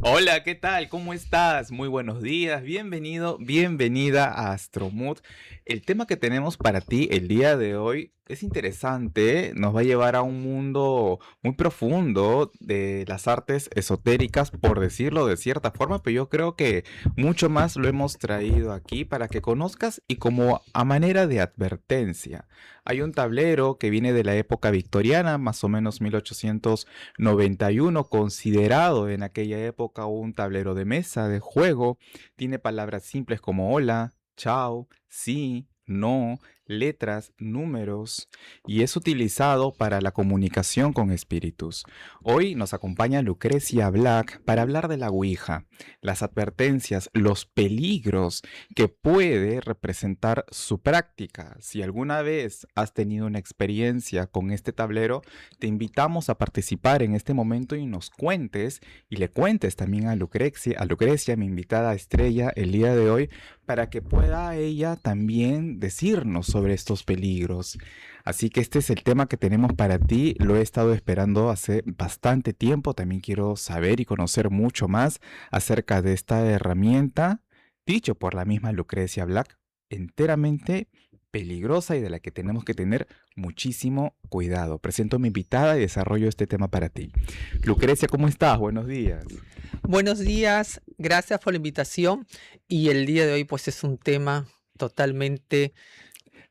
Hola, ¿qué tal? ¿Cómo estás? Muy buenos días, bienvenido, bienvenida a Astromood. El tema que tenemos para ti el día de hoy es interesante, nos va a llevar a un mundo muy profundo de las artes esotéricas, por decirlo de cierta forma, pero yo creo que mucho más lo hemos traído aquí para que conozcas y como a manera de advertencia. Hay un tablero que viene de la época victoriana, más o menos 1891, considerado en aquella época un tablero de mesa de juego. Tiene palabras simples como hola, chao, sí, no, letras, números, y es utilizado para la comunicación con espíritus. Hoy nos acompaña Lucrecia Black para hablar de la Ouija, las advertencias, los peligros que puede representar su práctica. Si alguna vez has tenido una experiencia con este tablero, te invitamos a participar en este momento y nos cuentes y le cuentes también a Lucrecia, mi invitada estrella el día de hoy, para que pueda ella también decirnos sobre estos peligros. Así que este es el tema que tenemos para ti. Lo he estado esperando hace bastante tiempo. También quiero saber y conocer mucho más acerca de esta herramienta, dicho por la misma Lucrecia Black, enteramente peligrosa y de la que tenemos que tener muchísimo cuidado. Presento a mi invitada y desarrollo este tema para ti. Lucrecia, ¿cómo estás? Buenos días. Buenos días, gracias por la invitación. Y el día de hoy pues es un tema totalmente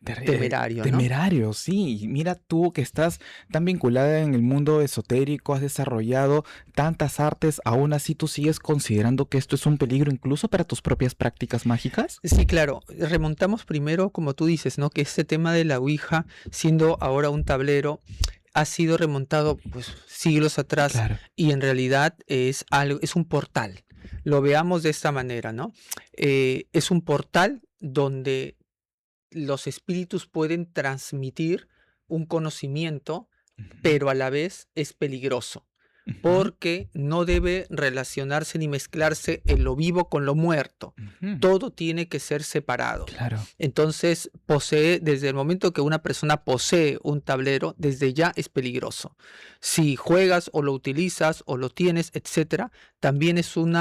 temerario, ¿no? Temerario, sí. Y mira tú que estás tan vinculada en el mundo esotérico, has desarrollado tantas artes, aún así tú sigues considerando que esto es un peligro incluso para tus propias prácticas mágicas. Sí, claro, remontamos primero, como tú dices, ¿no? Que este tema de la Ouija, siendo ahora un tablero, ha sido remontado pues siglos atrás Claro. y en realidad es algo, es un portal. Lo veamos de esta manera, ¿no? Es un portal donde los espíritus pueden transmitir un conocimiento, Ujú, pero a la vez es peligroso, ujú, porque no debe relacionarse ni mezclarse en lo vivo con lo muerto. ujú. Todo tiene que ser separado. Claro. Entonces, desde el momento que una persona posee un tablero, desde ya es peligroso. Si juegas o lo utilizas o lo tienes, etcétera, también es un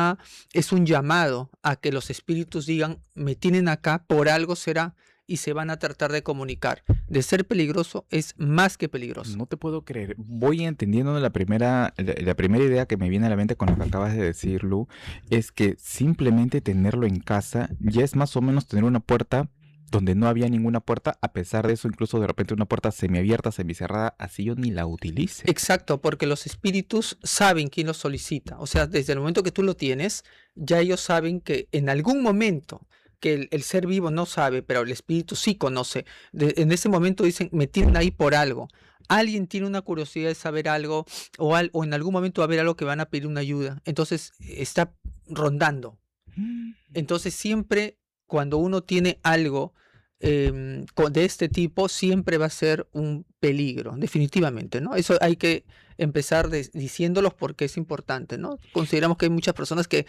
llamado a que los espíritus digan, me tienen acá, por algo será, y se van a tratar de comunicar. De ser peligroso es más que peligroso. No te puedo creer. Voy entendiendo la primera idea que me viene a la mente con lo que acabas de decir, Lu, es que simplemente tenerlo en casa ya es más o menos tener una puerta donde no había ninguna puerta, a pesar de eso, incluso de repente una puerta semiabierta, semicerrada, así yo ni la utilice. Exacto, porque los espíritus saben quién los solicita. O sea, desde el momento que tú lo tienes, ya ellos saben que en algún momento que el ser vivo no sabe, pero el espíritu sí conoce. En ese momento dicen, me tienen ahí por algo. Alguien tiene una curiosidad de saber algo o en algún momento va a haber algo que van a pedir una ayuda. Entonces está rondando. Mm. Entonces siempre cuando uno tiene algo de este tipo, siempre va a ser un peligro, definitivamente, ¿no? Eso hay que empezar diciéndolos porque es importante, ¿no? Consideramos que hay muchas personas que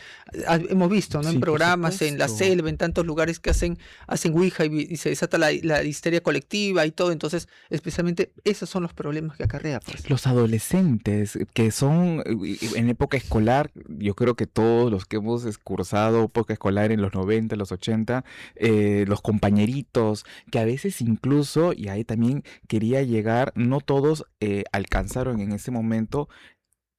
hemos visto, ¿no? En Sí, por programas, en la supuesto. selva, en tantos lugares que hacen Ouija y se desata la histeria colectiva y todo. Entonces, especialmente esos son los problemas que acarrea, pues. Los adolescentes que son en época escolar, yo creo que todos los que hemos cursado época escolar en los 90, los 80, los compañeritos, que a veces incluso, y ahí también quería llegar, no todos alcanzaron en ese momento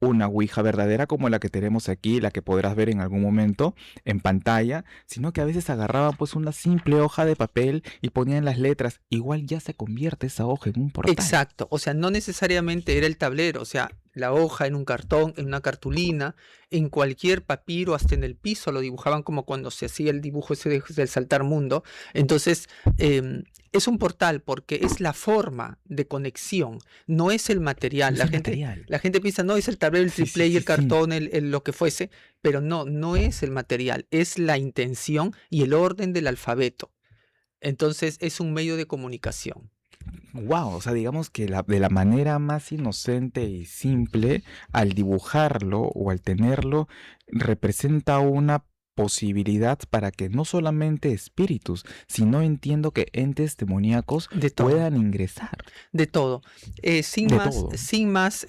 una ouija verdadera como la que tenemos aquí, la que podrás ver en algún momento en pantalla, sino que a veces agarraban pues una simple hoja de papel y ponían las letras, igual ya se convierte esa hoja en un portal. Exacto, o sea, no necesariamente era el tablero, o sea, la hoja en un cartón, en una cartulina, en cualquier papiro, hasta en el piso lo dibujaban como cuando se hacía el dibujo ese del saltar mundo. Entonces, es un portal porque es la forma de conexión, no es el No material. es el material. La gente piensa, no, es el tablero, el Sí, sí, triplé y sí, el sí. cartón, lo que fuese, pero no, no es el material, es la intención y el orden del alfabeto. Entonces, es un medio de comunicación. Wow, o sea, digamos que de la manera más inocente y simple, al dibujarlo o al tenerlo, representa una posibilidad para que no solamente espíritus, sino entiendo que entes demoníacos De todo. puedan ingresar. De todo. Sin De más, todo. sin más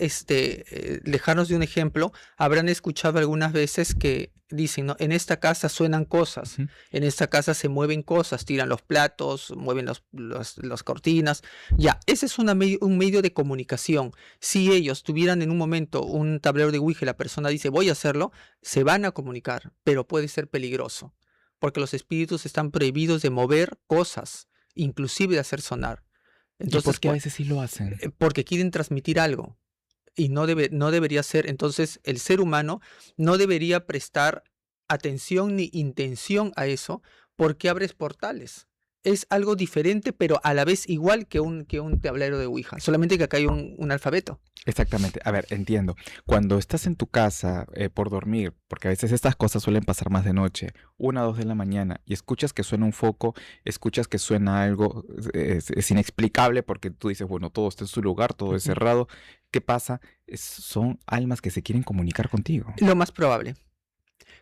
lejanos de un ejemplo, habrán escuchado algunas veces que dicen, ¿no? En esta casa suenan cosas, Ujú. en esta casa se mueven cosas, tiran los platos, mueven las cortinas. Ya, ese es un medio de comunicación. Si ellos tuvieran en un momento un tablero de Ouija y la persona dice, voy a hacerlo, se van a comunicar, pero puede ser peligroso, porque los espíritus están prohibidos de mover cosas, inclusive de hacer sonar. ¿Y Entonces, por qué a veces sí lo hacen? porque quieren transmitir algo y no debería ser. Entonces, el ser humano no debería prestar atención ni intención a eso porque abres portales. Es algo diferente, pero a la vez igual que un tablero de Ouija, solamente que acá hay un alfabeto. Exactamente. A ver, entiendo. Cuando estás en tu casa por dormir, porque a veces estas cosas suelen pasar más de noche, 1 o 2 de la mañana, y escuchas que suena un foco, escuchas que suena algo, es inexplicable porque tú dices, bueno, todo está en su lugar, todo es Ujú. cerrado. ¿Qué pasa? Son almas que se quieren comunicar contigo. Lo más probable.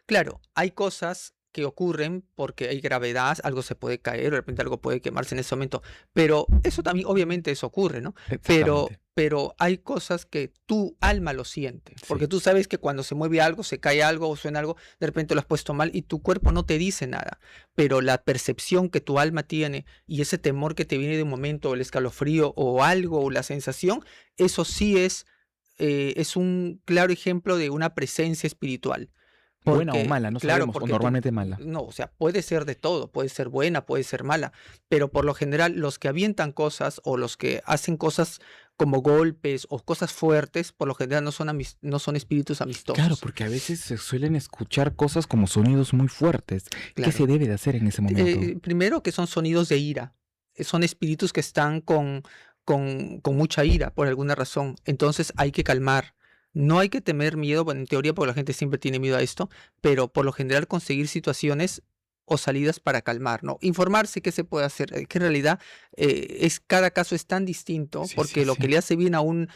Claro, hay cosas que ocurren porque hay gravedad, algo se puede caer, de repente algo puede quemarse en ese momento, pero eso también, obviamente eso ocurre, ¿no? Exactamente. Pero hay cosas que tu alma lo siente, porque Sí. tú sabes que cuando se mueve algo, se cae algo o suena algo, de repente lo has puesto mal y tu cuerpo no te dice nada, pero la percepción que tu alma tiene y ese temor que te viene de un momento, el escalofrío o algo, o la sensación, eso sí es un claro ejemplo de una presencia espiritual. Buena o Porque, mala, no claro, sabemos, o porque tú, normalmente mala. no, o sea, puede ser de todo, puede ser buena, puede ser mala, pero por lo general los que avientan cosas o los que hacen cosas como golpes o cosas fuertes, por lo general no son espíritus Claro, amistosos. porque a veces se suelen escuchar cosas como sonidos muy fuertes. ¿Qué se Claro. debe de hacer en ese momento? Primero que son sonidos de ira, son espíritus que están con mucha ira por alguna razón, entonces hay que calmar. No hay que temer miedo, bueno, en teoría, porque la gente siempre tiene miedo a esto, pero por lo general conseguir situaciones o salidas para calmar, ¿no? Informarse qué se puede hacer, que en realidad cada caso es tan distinto, Sí, sí, porque lo que sí. le hace bien a un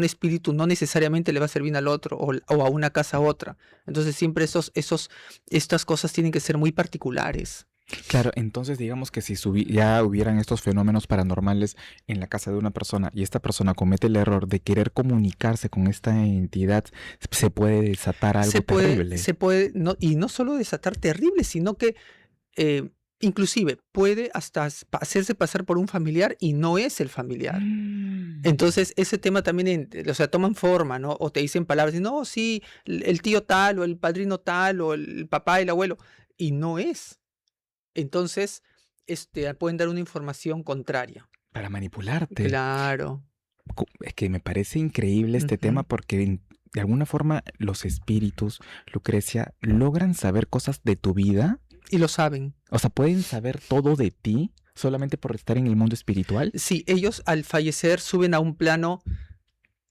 espíritu no necesariamente le va a hacer bien al otro o a una casa a otra. Entonces siempre estas cosas tienen que ser muy particulares. Claro, entonces digamos que si ya hubieran estos fenómenos paranormales en la casa de una persona y esta persona comete el error de querer comunicarse con esta entidad, se puede desatar algo terrible. No, y no solo desatar terrible, sino que eh, inclusive puede hasta hacerse pasar por un familiar y no es el familiar. Mm. Entonces, ese tema también, o sea, toman forma, ¿no? O te dicen palabras, no, sí, el tío tal, o el padrino tal, o el papá, el abuelo, y no es. Entonces, pueden dar una información contraria. Para manipularte. Claro. Es que me parece increíble este tema Ujú. porque de alguna forma los espíritus, Lucrecia, logran saber cosas de tu vida. Y lo saben. O sea, pueden saber todo de ti solamente por estar en el mundo espiritual. Sí, ellos al fallecer suben a un plano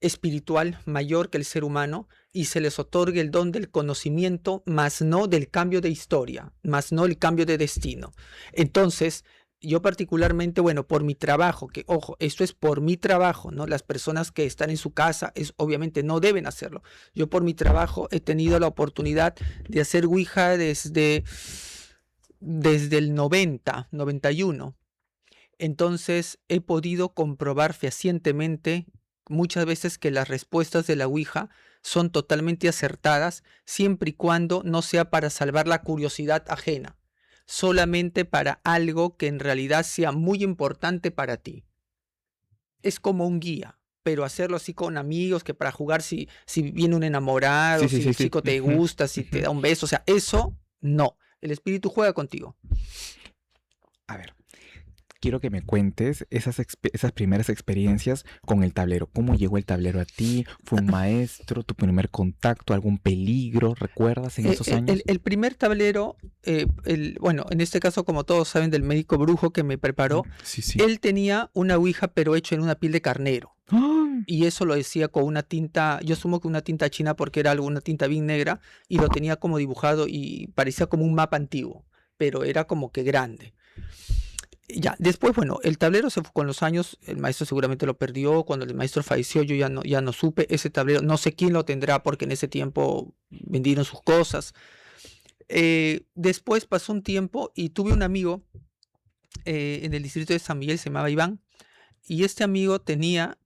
espiritual mayor que el ser humano y se les otorga el don del conocimiento, más no del cambio de historia, más no el cambio de destino. Entonces, yo particularmente, bueno, por mi trabajo, que ojo, esto es por mi trabajo, ¿no? Las personas que están en su casa obviamente no deben hacerlo. Yo por mi trabajo he tenido la oportunidad de hacer Ouija desde el 91. Entonces he podido comprobar fehacientemente muchas veces que las respuestas de la Ouija son totalmente acertadas, siempre y cuando no sea para salvar la curiosidad ajena, solamente para algo que en realidad sea muy importante para ti. Es como un guía, pero hacerlo así con amigos, que para jugar si viene un enamorado, Sí, sí, si sí, el sí. chico te Ujú, gusta, si te ujú. da un beso, o sea, eso no. El espíritu juega contigo. A ver, quiero que me cuentes esas primeras experiencias con el tablero. ¿Cómo llegó el tablero a ti? ¿Fue un maestro? ¿Tu primer contacto? ¿Algún peligro? ¿Recuerdas en esos años? El primer tablero, bueno, en este caso, como todos saben, del médico brujo que me preparó, Sí, sí. él tenía una ouija, pero hecho en una piel de carnero. ¡Ay! Y eso lo decía con una tinta, yo asumo que una tinta china porque era una tinta bien negra, y lo tenía como dibujado y parecía como un mapa antiguo, pero era como que grande. Ya, después, bueno, el tablero se fue con los años, el maestro seguramente lo perdió, cuando el maestro falleció yo ya no supe, ese tablero, no sé quién lo tendrá porque en ese tiempo vendieron sus cosas, Después pasó un tiempo y tuve un amigo en el distrito de San Miguel, se llamaba Iván, y este amigo tenía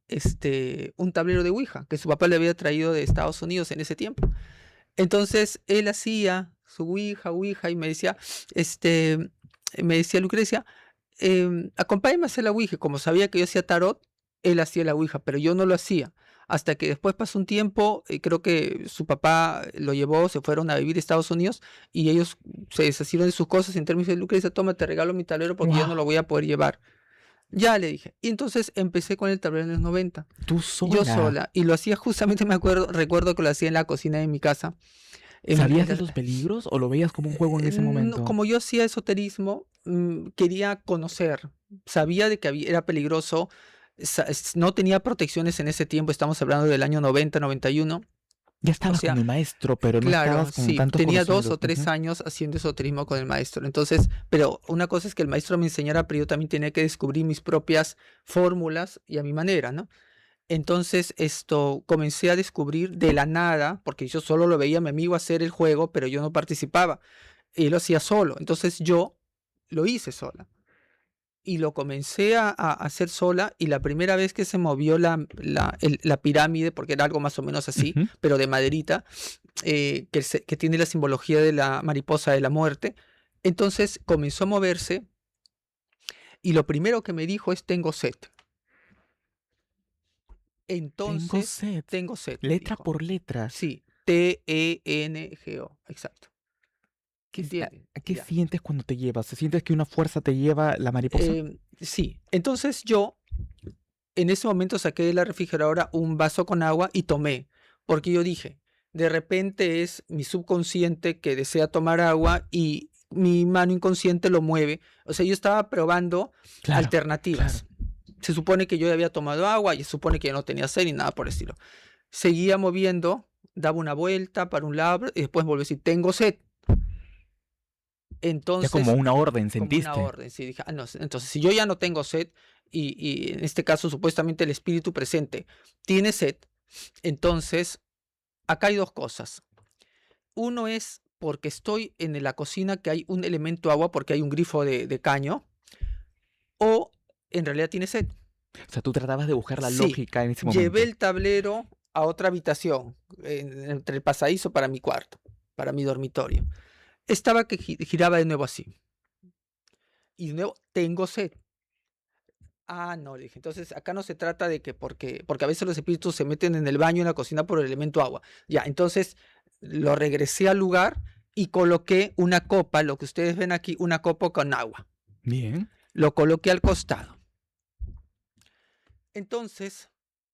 un tablero de Ouija que su papá le había traído de Estados Unidos en ese tiempo. Entonces él hacía su Ouija, y me decía Lucrecia, acompáñame a hacer la Ouija. Como sabía que yo hacía tarot, él hacía la Ouija, pero yo no lo hacía. Hasta que después pasó un tiempo, creo que su papá lo llevó, se fueron a vivir a Estados Unidos y ellos se deshicieron de sus cosas. Y en términos de Lucrecia, toma, te regalo mi tablero porque ya no lo Wow. voy a poder llevar. Ya le dije. Y entonces empecé con el tablero en los 90. Tú Yo sola. sola. Y lo hacía justamente, recuerdo que lo hacía en la cocina de mi casa. ¿Sabías de los peligros o lo veías como un juego en ese momento? Como yo hacía esoterismo, quería conocer. Sabía de que era peligroso. No tenía protecciones en ese tiempo. Estamos hablando del año 90, 91. Ya O estabas con sea, el maestro, pero no claro, estabas con sí, tantos tenía 2 o conocimientos. 3 años haciendo esoterismo con el maestro. Entonces, pero una cosa es que el maestro me enseñara, pero yo también tenía que descubrir mis propias fórmulas y a mi manera, ¿no? Entonces, comencé a descubrir de la nada, porque yo solo lo veía a mi amigo hacer el juego, pero yo no participaba. Y él lo hacía solo. Entonces yo lo hice sola. Y lo comencé a hacer sola. Y la primera vez que se movió la pirámide, porque era algo más o menos así, Ujú. pero de maderita, que tiene la simbología de la mariposa de la muerte, entonces comenzó a moverse. Y lo primero que me dijo es: tengo sed. Tengo Entonces, sed. tengo sed, me Letra dijo. por letra. Sí, Tengo, exacto. ¿Entiendes? ¿Qué Ya. sientes cuando te llevas? ¿Se sientes que una fuerza te lleva la mariposa? Sí, entonces yo en ese momento saqué de la refrigeradora un vaso con agua y tomé, porque yo dije, de repente es mi subconsciente que desea tomar agua y mi mano inconsciente lo mueve. O sea, yo estaba probando Claro, claro. alternativas. Se supone que yo ya había tomado agua y se supone que yo no tenía sed ni nada por el estilo. Seguía moviendo, daba una vuelta para un lado y después volví a decir: tengo sed. Ya como Entonces, una orden como una sentiste. orden, sí, dije: no, entonces si yo ya no tengo sed, y en este caso supuestamente el espíritu presente tiene sed, entonces acá hay dos cosas. Uno es porque estoy en la cocina, que hay un elemento agua porque hay un grifo de caño, o en realidad tiene sed. O sea, tú tratabas de buscar la Sí, lógica en ese llevé momento. el tablero a otra habitación, entre el pasadizo para mi cuarto, para mi dormitorio. Estaba que giraba de nuevo así. Y de nuevo, tengo sed. Ah, no, le dije. Entonces, acá no se trata de que porque a veces los espíritus se meten en el baño, en la cocina por el elemento agua. Ya, entonces lo regresé al lugar y coloqué una copa, lo que ustedes ven aquí, una copa con agua. Bien. Lo coloqué al costado. Entonces,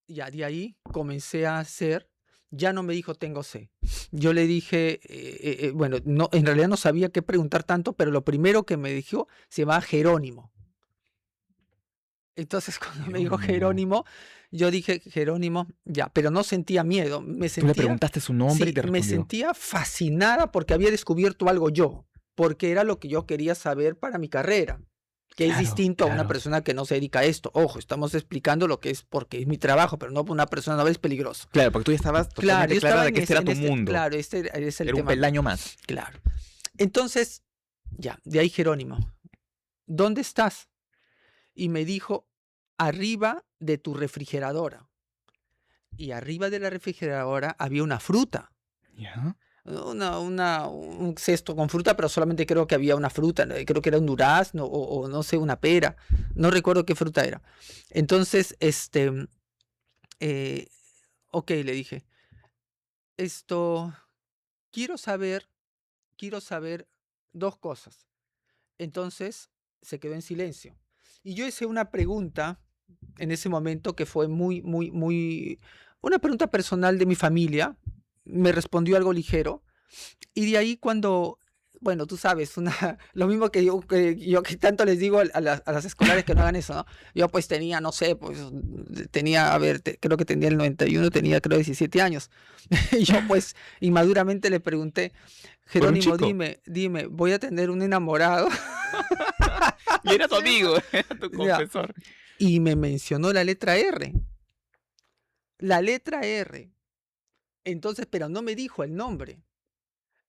ya de ahí comencé a hacer. Ya no me dijo tengo sed. Yo le dije, bueno, no, en realidad no sabía qué preguntar tanto, pero lo primero que me dijo se llama Jerónimo. Entonces, cuando me dijo Jerónimo. Jerónimo, yo dije: Jerónimo, ya, pero no sentía miedo, Tú le preguntaste su nombre y sí, te me respondió. sentía fascinada porque había descubierto algo yo, porque era lo que yo quería saber para mi carrera, que es Claro, distinto a una claro. persona que no se dedica a esto. Ojo, estamos explicando lo que es porque es mi trabajo, pero no una persona no es peligroso. Claro, porque tú ya estabas Claro, totalmente yo clara estaba de que este era tu mundo. claro, este es el Era un tema mío. peldaño más. Claro. Entonces, ya, de ahí Jerónimo, ¿dónde estás? Y me dijo: arriba de tu refrigeradora. Y arriba de la refrigeradora había una fruta, ¿Ya? un cesto con fruta, pero solamente creo que había una fruta, creo que era un durazno o no sé, una pera, no recuerdo qué fruta era. Entonces, eh, ok, le dije, esto, quiero saber, quiero saber dos cosas. Entonces se quedó en silencio. Y yo hice una pregunta en ese momento que fue una pregunta personal de mi familia. Me respondió algo ligero. Y de ahí bueno, tú sabes, lo mismo que tanto les digo a las escolares que no hagan eso, ¿no? Yo pues tenía, no sé, pues tenía, a ver, creo que tenía el 91, tenía creo 17 años. Y yo pues inmaduramente le pregunté: Por un Jerónimo, chico. dime, ¿voy a tener un enamorado? Y era tu Sí, amigo, era tu ya. confesor. Y me mencionó la letra R. La letra R. Entonces, pero no me dijo el nombre.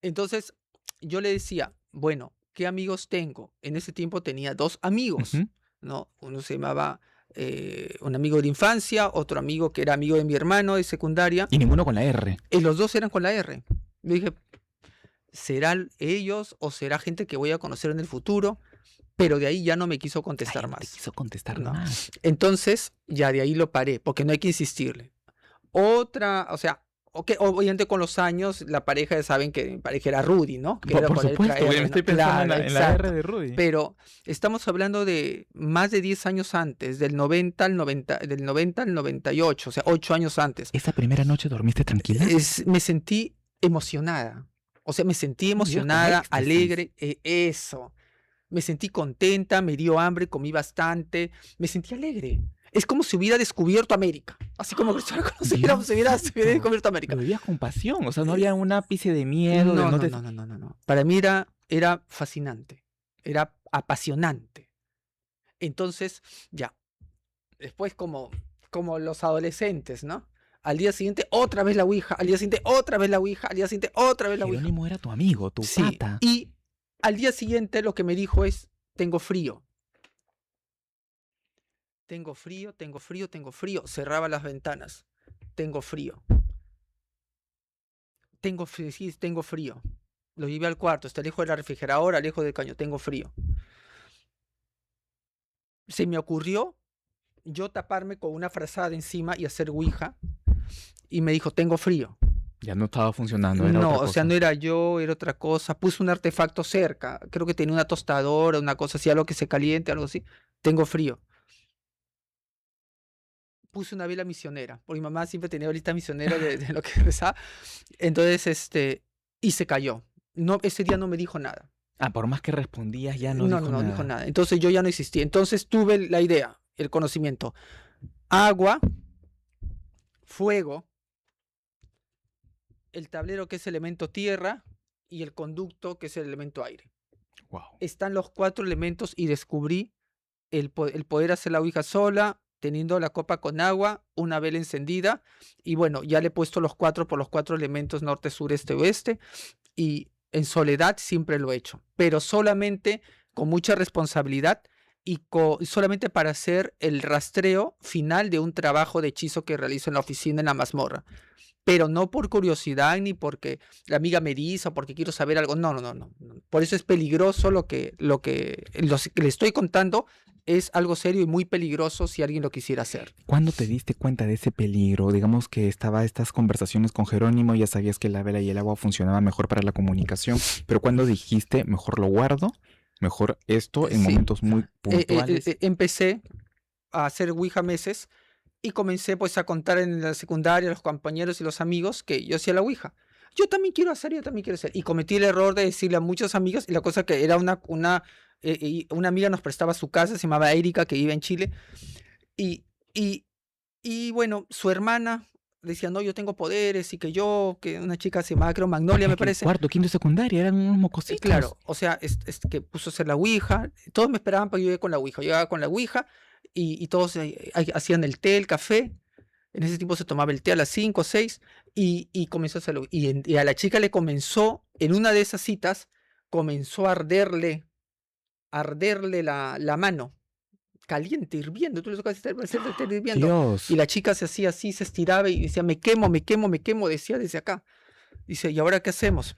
Entonces, yo le decía, bueno, ¿qué amigos tengo? En ese tiempo tenía 2 amigos, Ujú. ¿no? Uno se llamaba, un amigo de infancia, otro amigo que era amigo de mi hermano de secundaria, Y ninguno con la R. y los 2 eran con la R. Yo dije, ¿serán ellos o será gente que voy a conocer en el futuro? Pero de ahí ya no me quiso Ay, contestar no te más, quiso contestar ¿no? más. Entonces, ya de ahí lo paré, porque no hay que insistirle. Otra, o sea, obviamente con los años la pareja ya saben que mi pareja era Rudy, ¿no? Que era Por con la letra supuesto, güey, me R, ¿no? estoy pensando Claro, en la R exacto. de Rudy. Pero estamos hablando de más de 10 años antes, del 90 al 90, del 90 al 98, o sea, 8 años antes. ¿Esa primera noche dormiste tranquila? Me sentí emocionada. O sea, me sentí Vivías con emocionada, éxtasis. alegre, eso. Me sentí contenta, me dio hambre, comí bastante, me sentí alegre. Es como si hubiera descubierto América. Así como Cristóbal Colón se hubiera Diosito. descubierto América. Lo vivías con pasión, o sea, no había un ápice de miedo, de No, no no, te... no, no, no, no, no. Para mí era fascinante, era apasionante. Entonces, ya, después como los adolescentes, ¿no? Al día siguiente otra vez la ouija, al día siguiente otra vez la ouija, al día siguiente otra vez la ouija. Jerónimo era tu amigo, tu Sí, pata. y al día siguiente lo que me dijo es, tengo frío. Tengo frío, tengo frío, tengo frío. Cerraba las ventanas. Tengo frío. Sí, tengo frío. Lo llevé al cuarto, está lejos de la refrigeradora, lejos del caño. Tengo frío. Se me ocurrió yo taparme con una frazada encima y hacer ouija. Y me dijo, tengo frío. Ya no estaba funcionando, era No, otra o sea, cosa. no era yo, era otra cosa. Puse un artefacto cerca. Creo que tenía una tostadora, una cosa así, algo que se caliente, algo así. Tengo frío. Puse una vela misionera, porque mi mamá siempre tenía velita misionera de lo que rezaba. Entonces, y se cayó. No, ese día no me dijo nada. Ah, por más que respondías, ya no No, dijo no, no dijo nada. nada. Entonces yo ya no existí. Entonces tuve la idea, el conocimiento. Agua, fuego, el tablero que es elemento tierra y el conducto que es el elemento aire. Wow. Están los 4 elementos y descubrí el poder hacer la ouija sola, teniendo la copa con agua, una vela encendida, y bueno, ya le he puesto los 4 por los 4 elementos norte, sur, este, oeste, y en soledad siempre lo he hecho, pero solamente con mucha responsabilidad y solamente para hacer el rastreo final de un trabajo de hechizo que realizo en la oficina en la mazmorra. Pero no por curiosidad ni porque la amiga me dice o porque quiero saber algo. No, no, no, no. Por eso es peligroso lo que le estoy contando. Es algo serio y muy peligroso si alguien lo quisiera hacer. ¿Cuándo te diste cuenta de ese peligro? Digamos que estaba estas conversaciones con Jerónimo, ya sabías que la vela y el agua funcionaban mejor para la comunicación, pero cuando dijiste, mejor lo guardo, mejor esto en Sí. momentos muy puntuales. Empecé a hacer Ouija meses y comencé pues a contar en la secundaria a los compañeros y los amigos que yo hacía la Ouija. Yo también quiero hacer, yo también quiero hacer. Y cometí el error de decirle a muchos amigos, y la cosa que era una amiga nos prestaba su casa, se llamaba Erika, que vive en Chile, y, y, y bueno, su hermana decía, no, yo tengo poderes, y que una chica se llamaba, creo, Magnolia, me parece. Cuarto, quinto y secundaria, eran unos Y mocositos. claro, o sea, que puso a hacer la Ouija, todos me esperaban para que yo llegue con la Ouija. Yo llegaba con la Ouija y todos hacían el té, el café. En ese tiempo se tomaba el té a las 5 o 6 y comenzó a hacerlo. Y a la chica le comenzó, en una de esas citas, comenzó a arderle la mano, caliente, hirviendo. Tú le tocas estar hirviendo. Dios. Y la chica se hacía así, se estiraba y decía, me quemo, me quemo, me quemo, decía desde acá. Dice, ¿y ahora qué hacemos?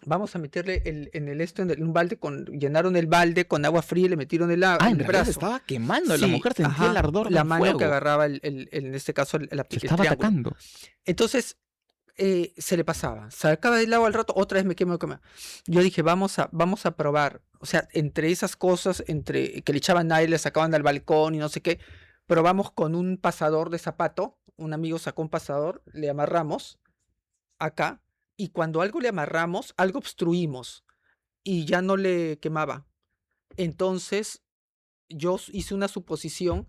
Vamos a meterle en un balde, llenaron el balde con agua fría y le metieron En el realidad brazo. estaba quemando, la Sí, mujer sentía el ajá, ardor la del mano fuego. que agarraba en este caso Se el estaba triángulo. atacando. Entonces se le pasaba, sacaba del agua al rato, otra vez me quemo, me quemo. Yo dije, vamos a probar. O sea, entre esas cosas, entre que le echaban aire, le sacaban al balcón y no sé qué, probamos con un pasador de zapato. Un amigo sacó un pasador, le amarramos acá, y cuando algo le amarramos, algo obstruimos y ya no le quemaba. Entonces yo hice una suposición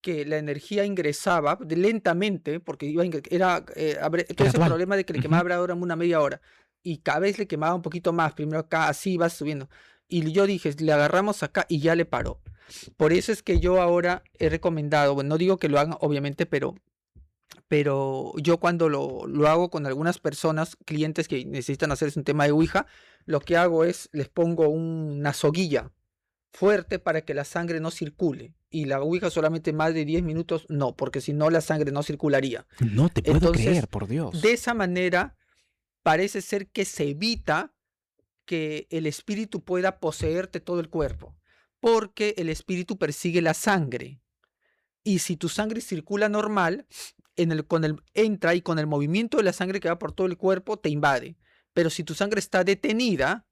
que la energía ingresaba lentamente, porque todo ese Gradual. problema de que le quemaba ahora una media hora, y cada vez le quemaba un poquito más, primero acá, así va subiendo. Y yo dije, le agarramos acá y ya le paró. Por eso es que yo ahora he recomendado, bueno, no digo que lo hagan, obviamente, pero pero yo cuando lo hago con algunas personas, clientes que necesitan hacerse un tema de Ouija, lo que hago es les pongo una soguilla fuerte para que la sangre no circule. Y la Ouija solamente más de 10 minutos, no, porque si no la sangre no circularía. No te puedo Entonces, creer, por Dios. de esa manera, parece ser que se evita que el espíritu pueda poseerte todo el cuerpo, porque el espíritu persigue la sangre. Y si tu sangre circula normal, entra y con el movimiento de la sangre que va por todo el cuerpo te invade. Pero si tu sangre está detenida,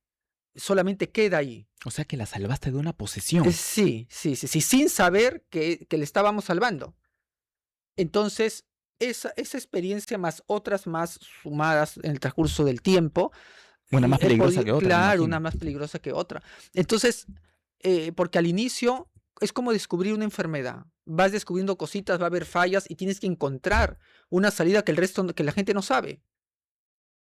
solamente queda ahí. O sea que la salvaste de una posesión. Sí, sí, sí, sí, sin saber que le estábamos salvando. Entonces, esa experiencia más otras más sumadas en el transcurso del tiempo, Una más he peligrosa podido, que otra, me claro, una imagino. más peligrosa que otra. Entonces, porque al inicio es como descubrir una enfermedad. Vas descubriendo cositas, va a haber fallas y tienes que encontrar una salida que el resto, que la gente no sabe.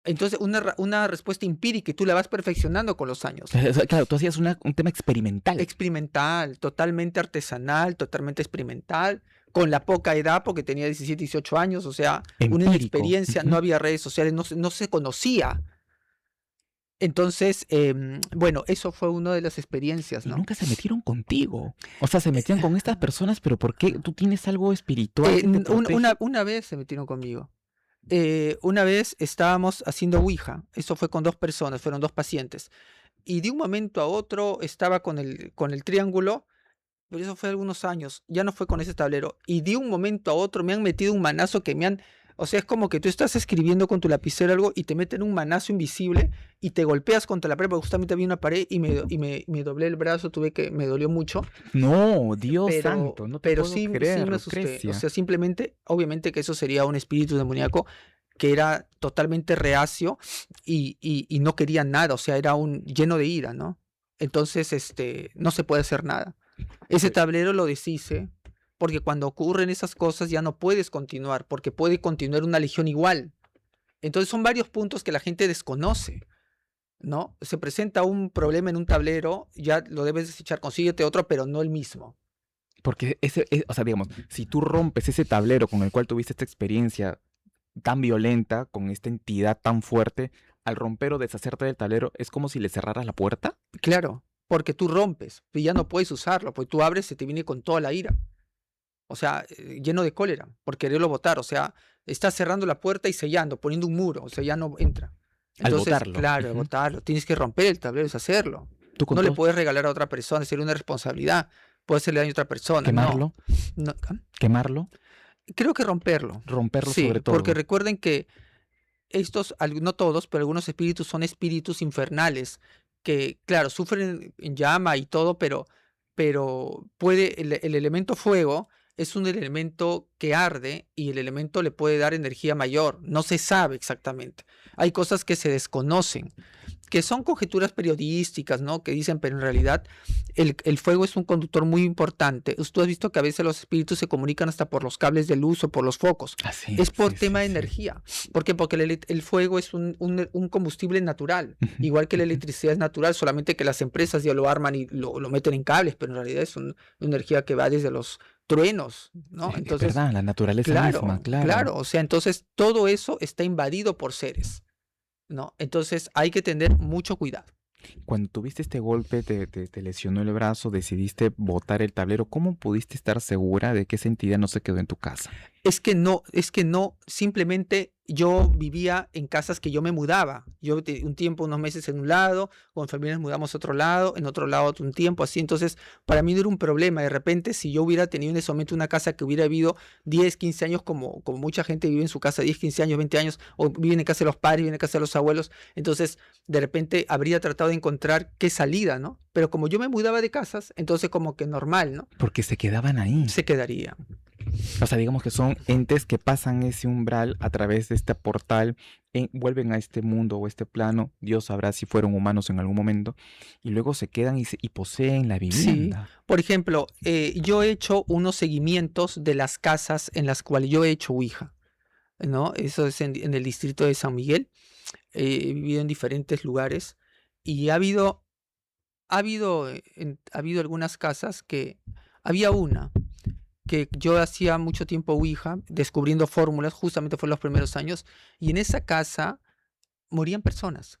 Entonces, una respuesta empírica y tú la vas perfeccionando con los años. O sea, claro, tú hacías un tema experimental. Experimental, totalmente artesanal, totalmente experimental, con la poca edad, porque tenía 17, 18 años, o sea, una Empírico. inexperiencia, no había redes sociales, no se conocía. Entonces, bueno, eso fue una de las experiencias, Y ¿no? nunca se metieron contigo. O sea, se metían con estas personas, pero ¿por qué? ¿Tú tienes algo espiritual que te protege? Una vez se metieron conmigo. Una vez estábamos haciendo Ouija, eso fue con dos personas, fueron dos pacientes, y de un momento a otro estaba con el triángulo, pero eso fue algunos años, ya no fue con ese tablero, y de un momento a otro me han metido un manazo que me han, o sea, es como que tú estás escribiendo con tu lapicero algo y te meten un manazo invisible y te golpeas contra la pared, porque justamente había una pared y me doblé el brazo, me dolió mucho, No, Dios santo, no te pero puedo sí, sí creer, me asusté, o Lucrecia. sea, simplemente, obviamente que eso sería un espíritu demoníaco que era totalmente reacio y no quería nada, o sea, era un lleno de ira, ¿no? Entonces, no se puede hacer nada. Ese Pues, tablero lo deshice, porque cuando ocurren esas cosas ya no puedes continuar, porque puede continuar una legión igual. Entonces son varios puntos que la gente desconoce, ¿no? Se presenta un problema en un tablero, ya lo debes desechar, consíguete otro, pero no el mismo. porque o sea, digamos, si tú rompes ese tablero con el cual tuviste esta experiencia tan violenta, con esta entidad tan fuerte, al romper o deshacerte del tablero, es como si le cerraras la puerta. Claro, porque tú rompes y ya no puedes usarlo, porque tú abres, se te viene con toda la ira. O sea, lleno de cólera por quererlo botar. O sea, estás cerrando la puerta y sellando, poniendo un muro, o sea, ya no entra. Al Entonces, botarlo. claro, al Ujú. botarlo, tienes que romper el tablero, es hacerlo. Tú con No le todo, puedes regalar a otra persona, sería una responsabilidad. Puede hacerle daño a otra persona, no. quemarlo, No, ¿ah? quemarlo, Creo que romperlo. romperlo sobre Sí, porque todo. recuerden que no todos, pero algunos espíritus son espíritus infernales que, claro, sufren en llama y todo, pero el elemento fuego es un elemento que arde y el elemento le puede dar energía mayor. No se sabe exactamente. Hay cosas que se desconocen, que son conjeturas periodísticas, ¿no? Que dicen, pero en realidad el fuego es un conductor muy importante. Tú has visto que a veces los espíritus se comunican hasta por los cables de luz o por los focos. Ah, sí, Es por sí, sí, tema de sí. energía. ¿Por qué? Porque el fuego es un combustible natural, Ujú, igual que la ujú. electricidad es natural, solamente que las empresas ya lo arman y lo meten en cables, pero en realidad es una energía que va desde los truenos, ¿no? Es Entonces, verdad, la naturaleza misma, claro, claro. claro, o sea, entonces todo eso está invadido por seres, ¿no? Entonces hay que tener mucho cuidado. Cuando tuviste este golpe, te lesionó el brazo, decidiste botar el tablero. ¿Cómo pudiste estar segura de que esa entidad no se quedó en tu casa? Es que no, simplemente yo vivía en casas que yo me mudaba. Un tiempo, unos meses en un lado, con familias mudamos a otro lado, en otro lado otro un tiempo, así. Entonces, para mí no era un problema. De repente, si yo hubiera tenido en ese momento una casa que hubiera vivido 10, 15 años, como mucha gente vive en su casa 10, 15 años, 20 años, o viven en casa de los padres, viven en casa de los abuelos, entonces, de repente habría tratado de encontrar qué salida, ¿no? Pero como yo me mudaba de casas, entonces como que normal, ¿no? Porque se quedaban ahí. Se quedaría. O sea, digamos que son entes que pasan ese umbral a través de este portal, vuelven a este mundo o este plano, Dios sabrá si fueron humanos en algún momento, y luego se quedan y poseen la Sí, vivienda. por ejemplo, yo he hecho unos seguimientos de las casas en las cuales yo he hecho Ouija, ¿no? Eso es en el distrito de San Miguel. He vivido en diferentes lugares y ha habido algunas casas que había una. que yo hacía mucho tiempo Ouija, descubriendo fórmulas, justamente fue en los primeros años, y en esa casa morían personas.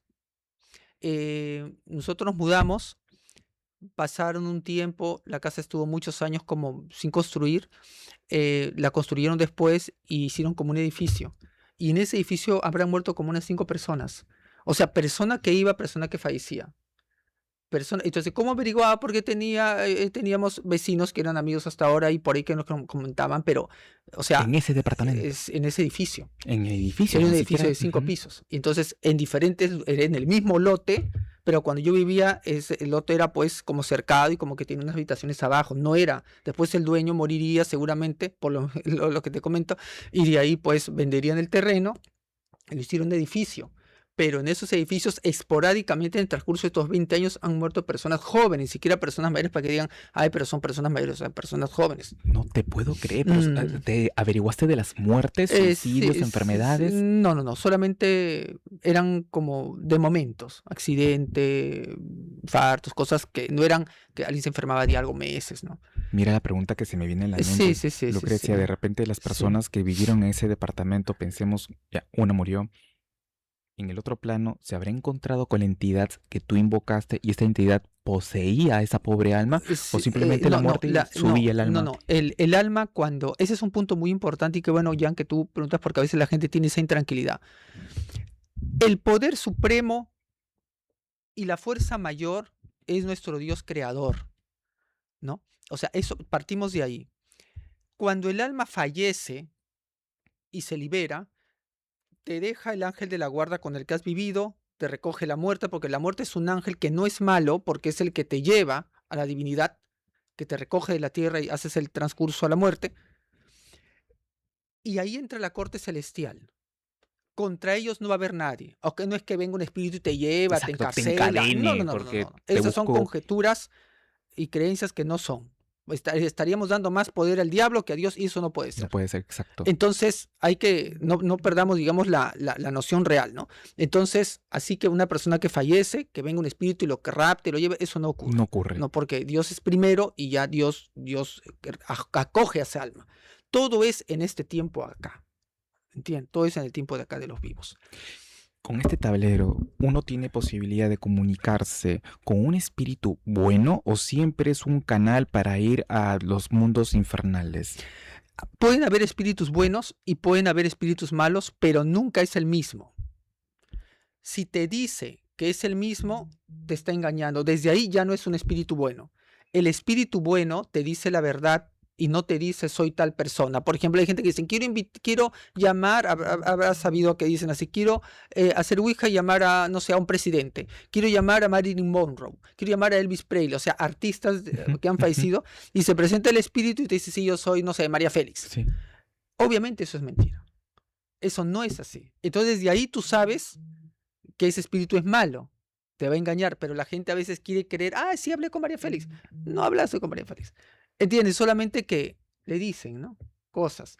Nosotros nos mudamos, pasaron un tiempo, la casa estuvo muchos años como sin construir, la construyeron después y hicieron como un edificio. Y en ese edificio habrán muerto como unas 5 personas. O sea, persona que iba, persona que fallecía. Entonces, ¿cómo averiguaba? Porque teníamos vecinos que eran amigos hasta ahora y por ahí que nos comentaban, pero, o sea, En ese departamento. es en ese edificio. En el edificio. Era un ni edificio de siquiera- 5 pisos. Y entonces, en el mismo lote, pero cuando yo vivía, el lote era pues como cercado y como que tiene unas habitaciones abajo. No era. Después el dueño moriría seguramente, por lo que te comento, y de ahí pues venderían el terreno y lo hicieron de edificio. Pero en esos edificios, esporádicamente, en el transcurso de estos 20 años, han muerto personas jóvenes, ni siquiera personas mayores para que digan, ay, pero son personas mayores, son personas jóvenes. No te puedo creer, pero ¿te averiguaste de las muertes, suicidios, enfermedades? No, solamente eran como de momentos, accidente, infartos, cosas que no eran que alguien se enfermaba de algo meses, ¿no? Mira la pregunta que se me viene en la Sí, mente. sí, sí, sí, Lucrecia, sí. de repente las Sí. personas que vivieron en ese departamento, pensemos, ya, una murió, en el otro plano se habrá encontrado con la entidad que tú invocaste y esta entidad poseía a esa pobre alma o Sí, simplemente la muerte subía el alma. no. El alma cuando... Ese es un punto muy importante y que bueno, Jan, que tú preguntas porque a veces la gente tiene esa intranquilidad. El poder supremo y la fuerza mayor es nuestro Dios creador, ¿no? O sea, eso partimos de ahí. Cuando el alma fallece y se libera, te deja el ángel de la guarda con el que has vivido, te recoge la muerte, porque la muerte es un ángel que no es malo, porque es el que te lleva a la divinidad, que te recoge de la tierra y haces el transcurso a la muerte. Y ahí entra la corte celestial. Contra ellos no va a haber nadie. Aunque no es que venga un espíritu y te lleva, te Exacto, te encarcela. encadene, No. porque te Esas son buscó. conjeturas y creencias que no son. Estaríamos dando más poder al diablo que a Dios y eso no puede No ser. puede ser exacto. Entonces, hay que, no perdamos, digamos, la noción real, ¿no? Entonces, así que una persona que fallece, que venga un espíritu y lo que rapte, lo lleve, eso no ocurre. No ocurre. No, porque Dios es primero y ya Dios acoge a esa alma. Todo es en este tiempo acá. ¿Entiendes? Todo es en el tiempo de acá de los vivos. Con este tablero, ¿uno tiene posibilidad de comunicarse con un espíritu bueno o siempre es un canal para ir a los mundos infernales? Pueden haber espíritus buenos y pueden haber espíritus malos, pero nunca es el mismo. Si te dice que es el mismo, te está engañando. Desde ahí ya no es un espíritu bueno. El espíritu bueno te dice la verdad y no te dice soy tal persona. Por ejemplo, hay gente que dice, quiero llamar, habrás sabido que dicen así, quiero hacer Ouija y llamar a, no sé, a un presidente. Quiero llamar a Marilyn Monroe. Quiero llamar a Elvis Presley. O sea, artistas que han fallecido. Y se presenta el espíritu y te dice, sí, yo soy, no sé, María Félix. Sí. Obviamente eso es mentira. Eso no es así. Entonces de ahí tú sabes que ese espíritu es malo. Te va a engañar, pero la gente a veces quiere creer, sí, hablé con María Félix. No hablaste con María Félix. ¿Entiendes? Solamente que le dicen, ¿no? Cosas.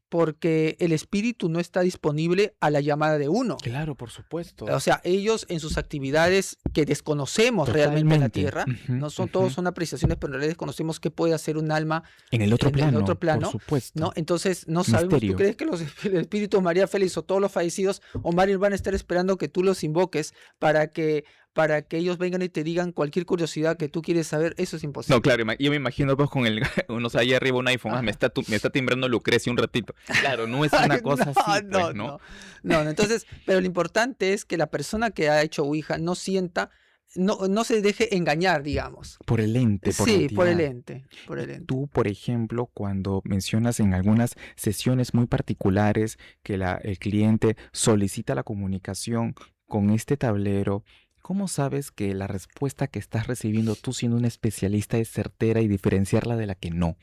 Porque el espíritu no está disponible a la llamada de uno. Claro, por supuesto. O sea, ellos en sus actividades que desconocemos realmente en la Tierra, no son todos son apreciaciones, pero en realidad desconocemos qué puede hacer un alma en el otro plano, por supuesto. ¿no? Entonces no sabemos. Misterio. ¿Tú crees que el espíritu de María Félix o todos los fallecidos o Mario van a estar esperando que tú los invoques para que ellos vengan y te digan cualquier curiosidad que tú quieres saber? Eso es imposible. No, claro, yo me imagino pues con uno ahí arriba un iPhone, me está timbrando Lucrecia un ratito. Claro, no es una cosa así, pues, ¿no? No, entonces, pero lo importante es que la persona que ha hecho Ouija no sienta, no se deje engañar, digamos. Por el ente, por la Sí, por el entidad. ente. Tú, por ejemplo, cuando mencionas en algunas sesiones muy particulares que el cliente solicita la comunicación con este tablero, ¿cómo sabes que la respuesta que estás recibiendo tú siendo un especialista es certera y diferenciarla de la que no?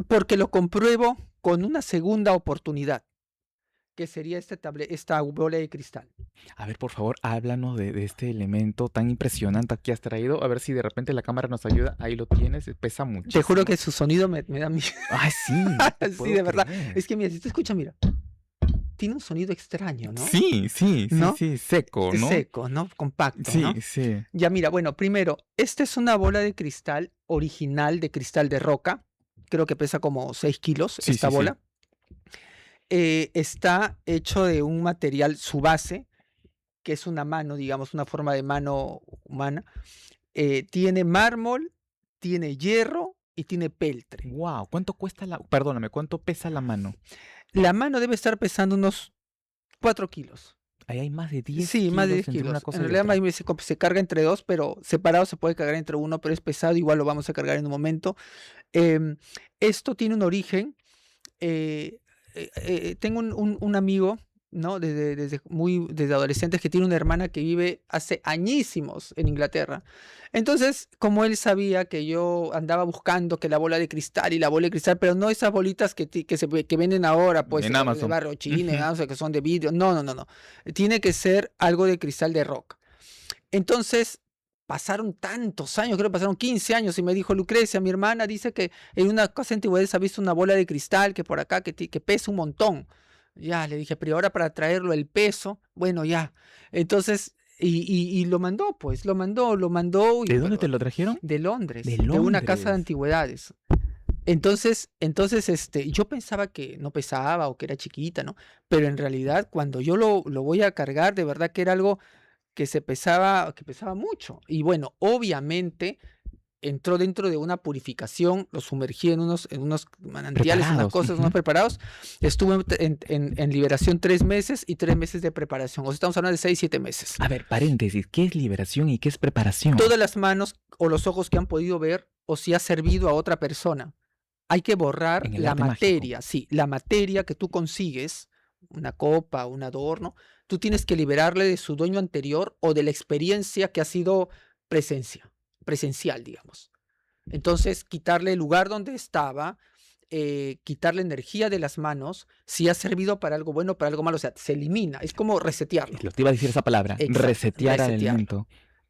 Porque lo compruebo con una segunda oportunidad, que sería esta bola de cristal. A ver, por favor, háblanos de este elemento tan impresionante que has traído. A ver si de repente la cámara nos ayuda. Ahí lo tienes, pesa mucho. Te juro que su sonido me da miedo. Ay, sí. Sí, de verdad. Es que mira, si te escuchas, mira. Tiene un sonido extraño, ¿no? Sí, ¿no? seco, ¿no? Seco, ¿no? Compacto, Sí, ¿no? sí. Ya mira, bueno, primero, esta es una bola de cristal original, de cristal de roca, creo que pesa como 6 kilos Sí, esta sí, sí. bola. Está hecho de un material, su base, que es una mano, digamos, una forma de mano humana. Tiene mármol, tiene hierro y tiene peltre. Wow, ¿cuánto cuesta perdóname, cuánto pesa la mano? La mano debe estar pesando unos 4 kilos. Ahí hay más de 10 Sí, más de 10 kilos entre una kilos. cosa En y realidad otra. se carga entre dos, pero separado se puede cargar entre uno, pero es pesado, igual lo vamos a cargar en un momento. Em, Esto tiene un origen. eh, Tengo un amigo, ¿no? Desde adolescentes, que tiene una hermana que vive hace añísimos en Inglaterra. Entonces, como él sabía que yo andaba buscando que la bola de cristal y la bola de cristal, pero no esas bolitas que venden ahora, pues, En de Amazon. barro chino, Ujú. o sea, que son de vidrio. No, no, no, no. Tiene que ser algo de cristal de roca. Entonces, pasaron tantos años, creo que pasaron 15 años, y me dijo: Lucrecia, mi hermana dice que en una casa de antigüedades ha visto una bola de cristal que por acá, que pesa un montón. Ya, le dije, pero ahora para traerlo el peso, bueno, ya. Entonces, y lo mandó, pues, lo mandó, ¿De dónde te pero lo trajeron? de De Londres, de una casa de Londres. antigüedades. Entonces, yo pensaba que no pesaba o que era chiquita, ¿no? Pero en realidad, cuando yo lo voy a cargar, de verdad que era algo que pesaba mucho. Y bueno, obviamente entró dentro de una purificación, lo sumergí en unos manantiales, unas Preparados. cosas, unos Ujú. preparados. Estuve en liberación 3 meses y 3 meses de preparación. O sea, estamos hablando de 6, 7 meses. A ver, paréntesis, ¿qué es liberación y qué es preparación? Todas las manos o los ojos que han podido ver, o si ha servido a otra persona. Hay que borrar En el la arte mágico. materia, sí, la materia que tú consigues, una copa, un adorno, tú tienes que liberarle de su dueño anterior o de la experiencia que ha sido presencial, digamos. Entonces, quitarle el lugar donde estaba, quitarle energía de las manos, si ha servido para algo bueno o para algo malo, o sea, se elimina, es como resetearlo. Lo te iba a decir esa palabra, Exacto, resetear al resetearlo. elemento.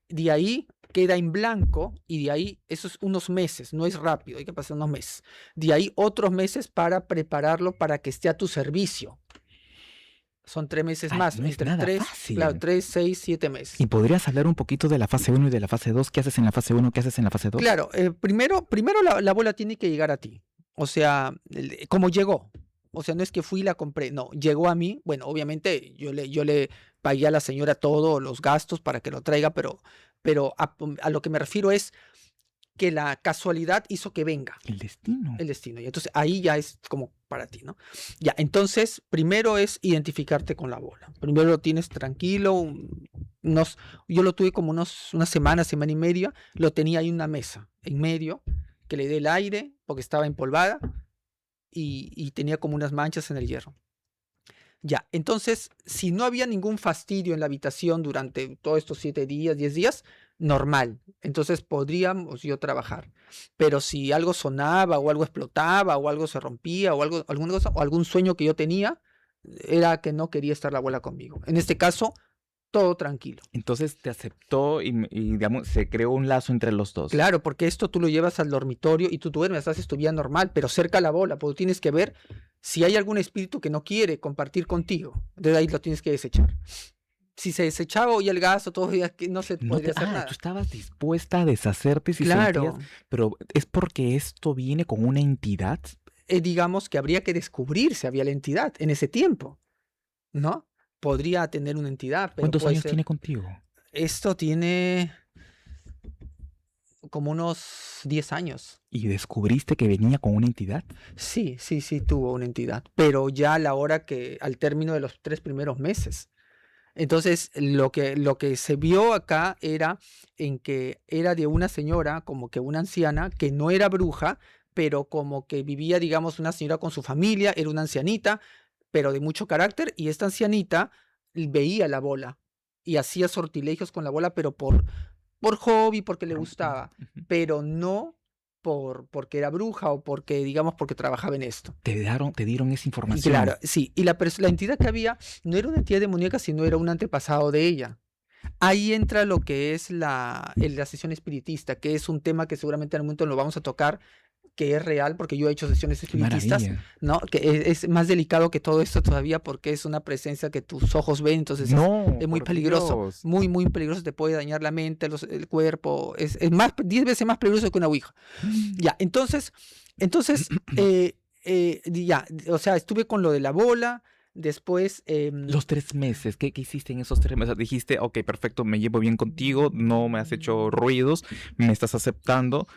De ahí queda en blanco y de ahí, eso es unos meses, no es rápido, hay que pasar unos meses. De ahí otros meses para prepararlo para que esté a tu servicio. Son 3 meses Ay, más, no es entre nada 3, claro, fácil. 3, 6, 7 meses. ¿Y podrías hablar un poquito de la fase 1 y de la fase 2? ¿Qué haces en la fase 1? ¿Qué haces en la fase 2? Claro, primero la bola tiene que llegar a ti. O sea, como llegó. O sea, no es que fui y la compré, no, llegó a mí. Bueno, obviamente yo le pagué a la señora todos los gastos para que lo traiga, pero a lo que me refiero es que la casualidad hizo que venga El destino. el destino. Y entonces ahí ya es como para ti, ¿no? Ya, entonces primero es identificarte con la bola. Primero lo tienes tranquilo, yo lo tuve como una semana, semana y media, lo tenía ahí en una mesa en medio, que le dé el aire porque estaba empolvada y tenía como unas manchas en el hierro. Ya, entonces, si no había ningún fastidio en la habitación durante todos estos 7 días, 10 días, normal. Entonces podríamos yo trabajar. Pero si algo sonaba o algo explotaba o algo se rompía o alguna cosa, o algún sueño que yo tenía, era que no quería estar la abuela conmigo. En este caso, todo tranquilo. Entonces te aceptó y, digamos, se creó un lazo entre los dos. Claro, porque esto tú lo llevas al dormitorio y tú duermes, haces tu vida normal, pero cerca a la bola, porque tienes que ver si hay algún espíritu que no quiere compartir contigo. De ahí lo tienes que desechar. Si se desechaba o el gas o todo, ya que no se podría hacer Tú nada. estabas dispuesta a deshacerte si sentías, Claro, pero es porque esto viene con una entidad. digamos que habría que descubrir si había la entidad en ese tiempo, ¿no? Podría tener una entidad, pero ¿Cuántos puede años ser. tiene contigo? Esto tiene como unos 10 años. ¿Y descubriste que venía con una entidad? Sí, sí, sí, tuvo una entidad, pero ya a la hora al término de los 3 primeros meses. Entonces, lo que se vio acá era en que era de una señora, como que una anciana, que no era bruja, pero como que vivía, digamos, una señora con su familia, era una ancianita, pero de mucho carácter, y esta ancianita veía la bola y hacía sortilegios con la bola, pero por hobby, porque le gustaba, Ujú. pero no porque era bruja o porque, digamos, porque trabajaba en esto. Te dieron esa Y información. claro, sí, y la entidad que había no era una entidad demoníaca, sino era un antepasado de ella. Ahí entra lo que es la sesión espiritista, que es un tema que seguramente en algún momento lo vamos a tocar, que es real, porque yo he hecho sesiones Qué espiritistas, maravilla. ¿no? Que es más delicado que todo esto todavía porque es una presencia que tus ojos ven, entonces No, es muy por peligroso, Dios. muy, muy peligroso, te puede dañar la mente, el cuerpo, es más, 10 veces más peligroso que una ouija. Mm. Ya, entonces Entonces, ya, o sea, estuve con lo de la bola, después, Los 3 meses, ¿qué hiciste en esos 3 meses? Dijiste, ok, perfecto, me llevo bien contigo, no me has hecho ruidos, me estás aceptando,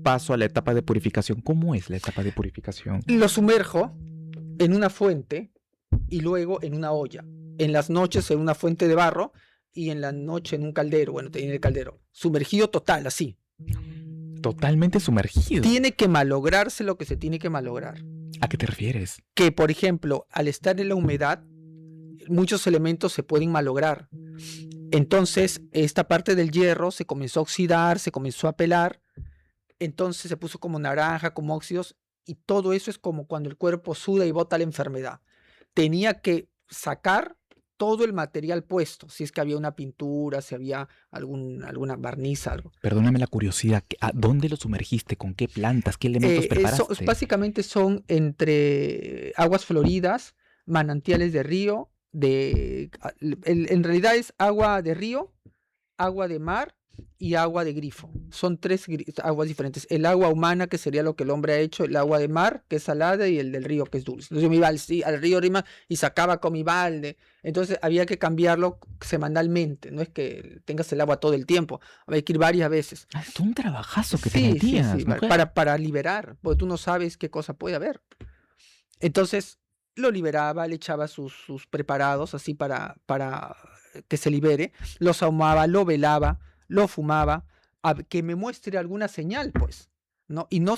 paso a la etapa de purificación. ¿Cómo es la etapa de purificación? lo sumerjo en una fuente y luego en una olla. En las noches en una fuente de barro y en la noche en un caldero. Bueno, tenía el caldero. Sumergido total, así. Totalmente sumergido. Tiene que malograrse lo que se tiene que malograr. ¿A qué te refieres? Que, por ejemplo, al estar en la humedad, muchos elementos se pueden malograr. Entonces, esta parte del hierro se comenzó a oxidar, se comenzó a pelar. Entonces se puso como naranja, como óxidos. Y todo eso es como cuando el cuerpo suda y bota la enfermedad. Tenía que sacar todo el material puesto, si es que había una pintura, si había alguna barniz, algo. Perdóname la curiosidad, ¿a dónde lo sumergiste? ¿Con qué plantas? ¿Qué elementos preparaste? Básicamente son entre aguas floridas, manantiales de río, en realidad es agua de río, agua de mar y agua de grifo. Son 3 aguas diferentes. El agua humana, que sería lo que el hombre ha hecho, el agua de mar, que es salada, y el del río, que es dulce. Entonces yo me iba al río Rima y sacaba con mi balde. Entonces había que cambiarlo semanalmente. No es que tengas el agua todo el tiempo. Había que ir varias veces. Ah, es un trabajazo que te Sí, metías, mujer. para liberar, porque tú no sabes qué cosa puede haber. Entonces lo liberaba, le echaba sus preparados así para que se libere, los ahumaba, lo velaba, lo fumaba, que me muestre alguna señal, pues. ¿No? Y no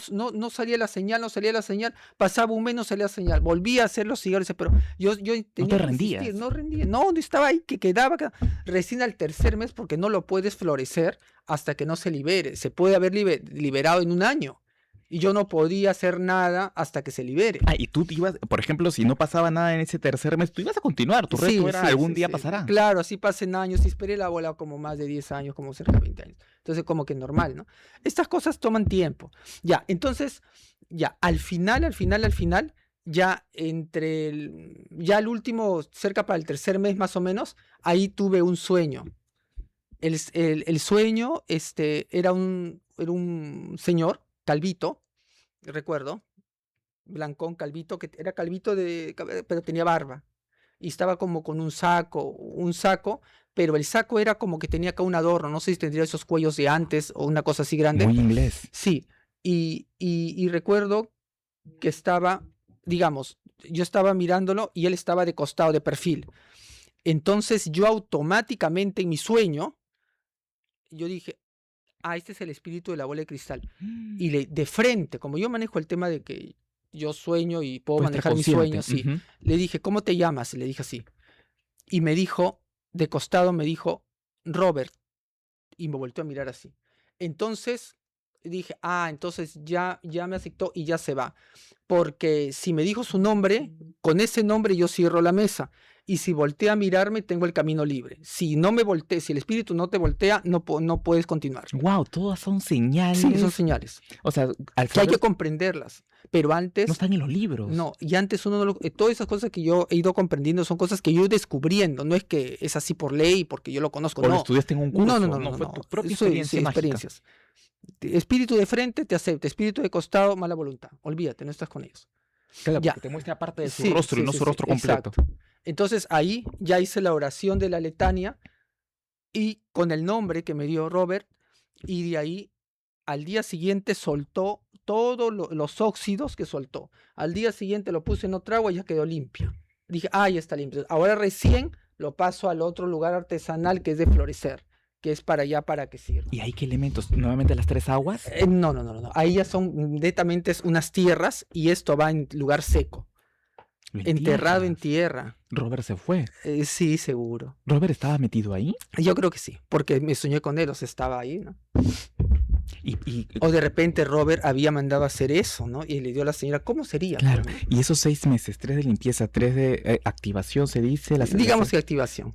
salía la señal, pasaba un mes, no salía la señal, volvía a hacer los cigarros, pero yo tenía te que rendías. insistir, no rendía, no, estaba ahí, que quedaba, recién al tercer mes, porque no lo puedes florecer hasta que no se libere, se puede haber liberado en un año, y yo no podía hacer nada hasta que se libere. Ah, y tú te ibas, por ejemplo, si no pasaba nada en ese tercer mes, tú ibas a continuar, tu reto era algún día pasará. Claro, así pasen años, y esperé la bola como más de 10 años, como cerca de 20 años. Entonces, como que normal, ¿no? Estas cosas toman tiempo. Ya, entonces, ya, al final, ya ya el último, cerca para el tercer mes más o menos, ahí tuve un sueño. El sueño, era un señor, calvito, recuerdo, blancón, calvito, que era calvito pero tenía barba. Y estaba como con un saco, pero el saco era como que tenía acá un adorno, no sé si tendría esos cuellos de antes o una cosa así grande. Muy inglés. Sí, y recuerdo que estaba, digamos, yo estaba mirándolo y él estaba de costado, de perfil. Entonces yo automáticamente en mi sueño, yo dije, este es el espíritu de la bola de cristal. Y de frente, como yo manejo el tema de que yo sueño y puedo Pues manejar mis sueños, sí. Uh-huh. Le dije, ¿cómo te llamas? Le dije así. Y me dijo, de costado me dijo, Robert. Y me volteó a mirar así. Entonces dije, entonces ya me aceptó y ya se va. Porque si me dijo su nombre, con ese nombre yo cierro la mesa. Y si voltea a mirarme, tengo el camino libre. Si no me voltea, si el espíritu no te voltea, no puedes continuar. Wow, todas son señales. Sí, son señales. O sea, que hay que comprenderlas. Pero antes... No están en los libros. No, y antes todas esas cosas que yo he ido comprendiendo son cosas que yo he descubriendo. No es que es así por ley, porque yo lo conozco. O lo estudiaste en un curso. No. Fue tu propia experiencia mágica. Experiencias. Espíritu de frente te acepta, espíritu de costado, mala voluntad. Olvídate, no estás con ellos. Claro, porque te muestra parte de su rostro y no su rostro completo. Exacto. Entonces ahí ya hice la oración de la letania y con el nombre que me dio Robert, y de ahí al día siguiente soltó todos los óxidos que soltó. Al día siguiente lo puse en otra agua y ya quedó limpia. Dije, ya está limpio. Ahora recién lo paso al otro lugar artesanal que es de florecer, que es para allá para que sirva. ¿Y ahí qué elementos? ¿Nuevamente las 3 aguas? No. Ahí ya son netamente unas tierras y esto va en lugar seco. Enterrado en tierra. Robert se fue. Sí, seguro. ¿Robert estaba metido ahí? Yo creo que sí, porque me soñé con él, o sea, estaba ahí, ¿no? O de repente Robert había mandado a hacer eso, ¿no? Y le dio a la señora, ¿cómo sería? Claro, y esos 6 meses, 3 de limpieza, 3 de activación, se dice. Digamos que activación.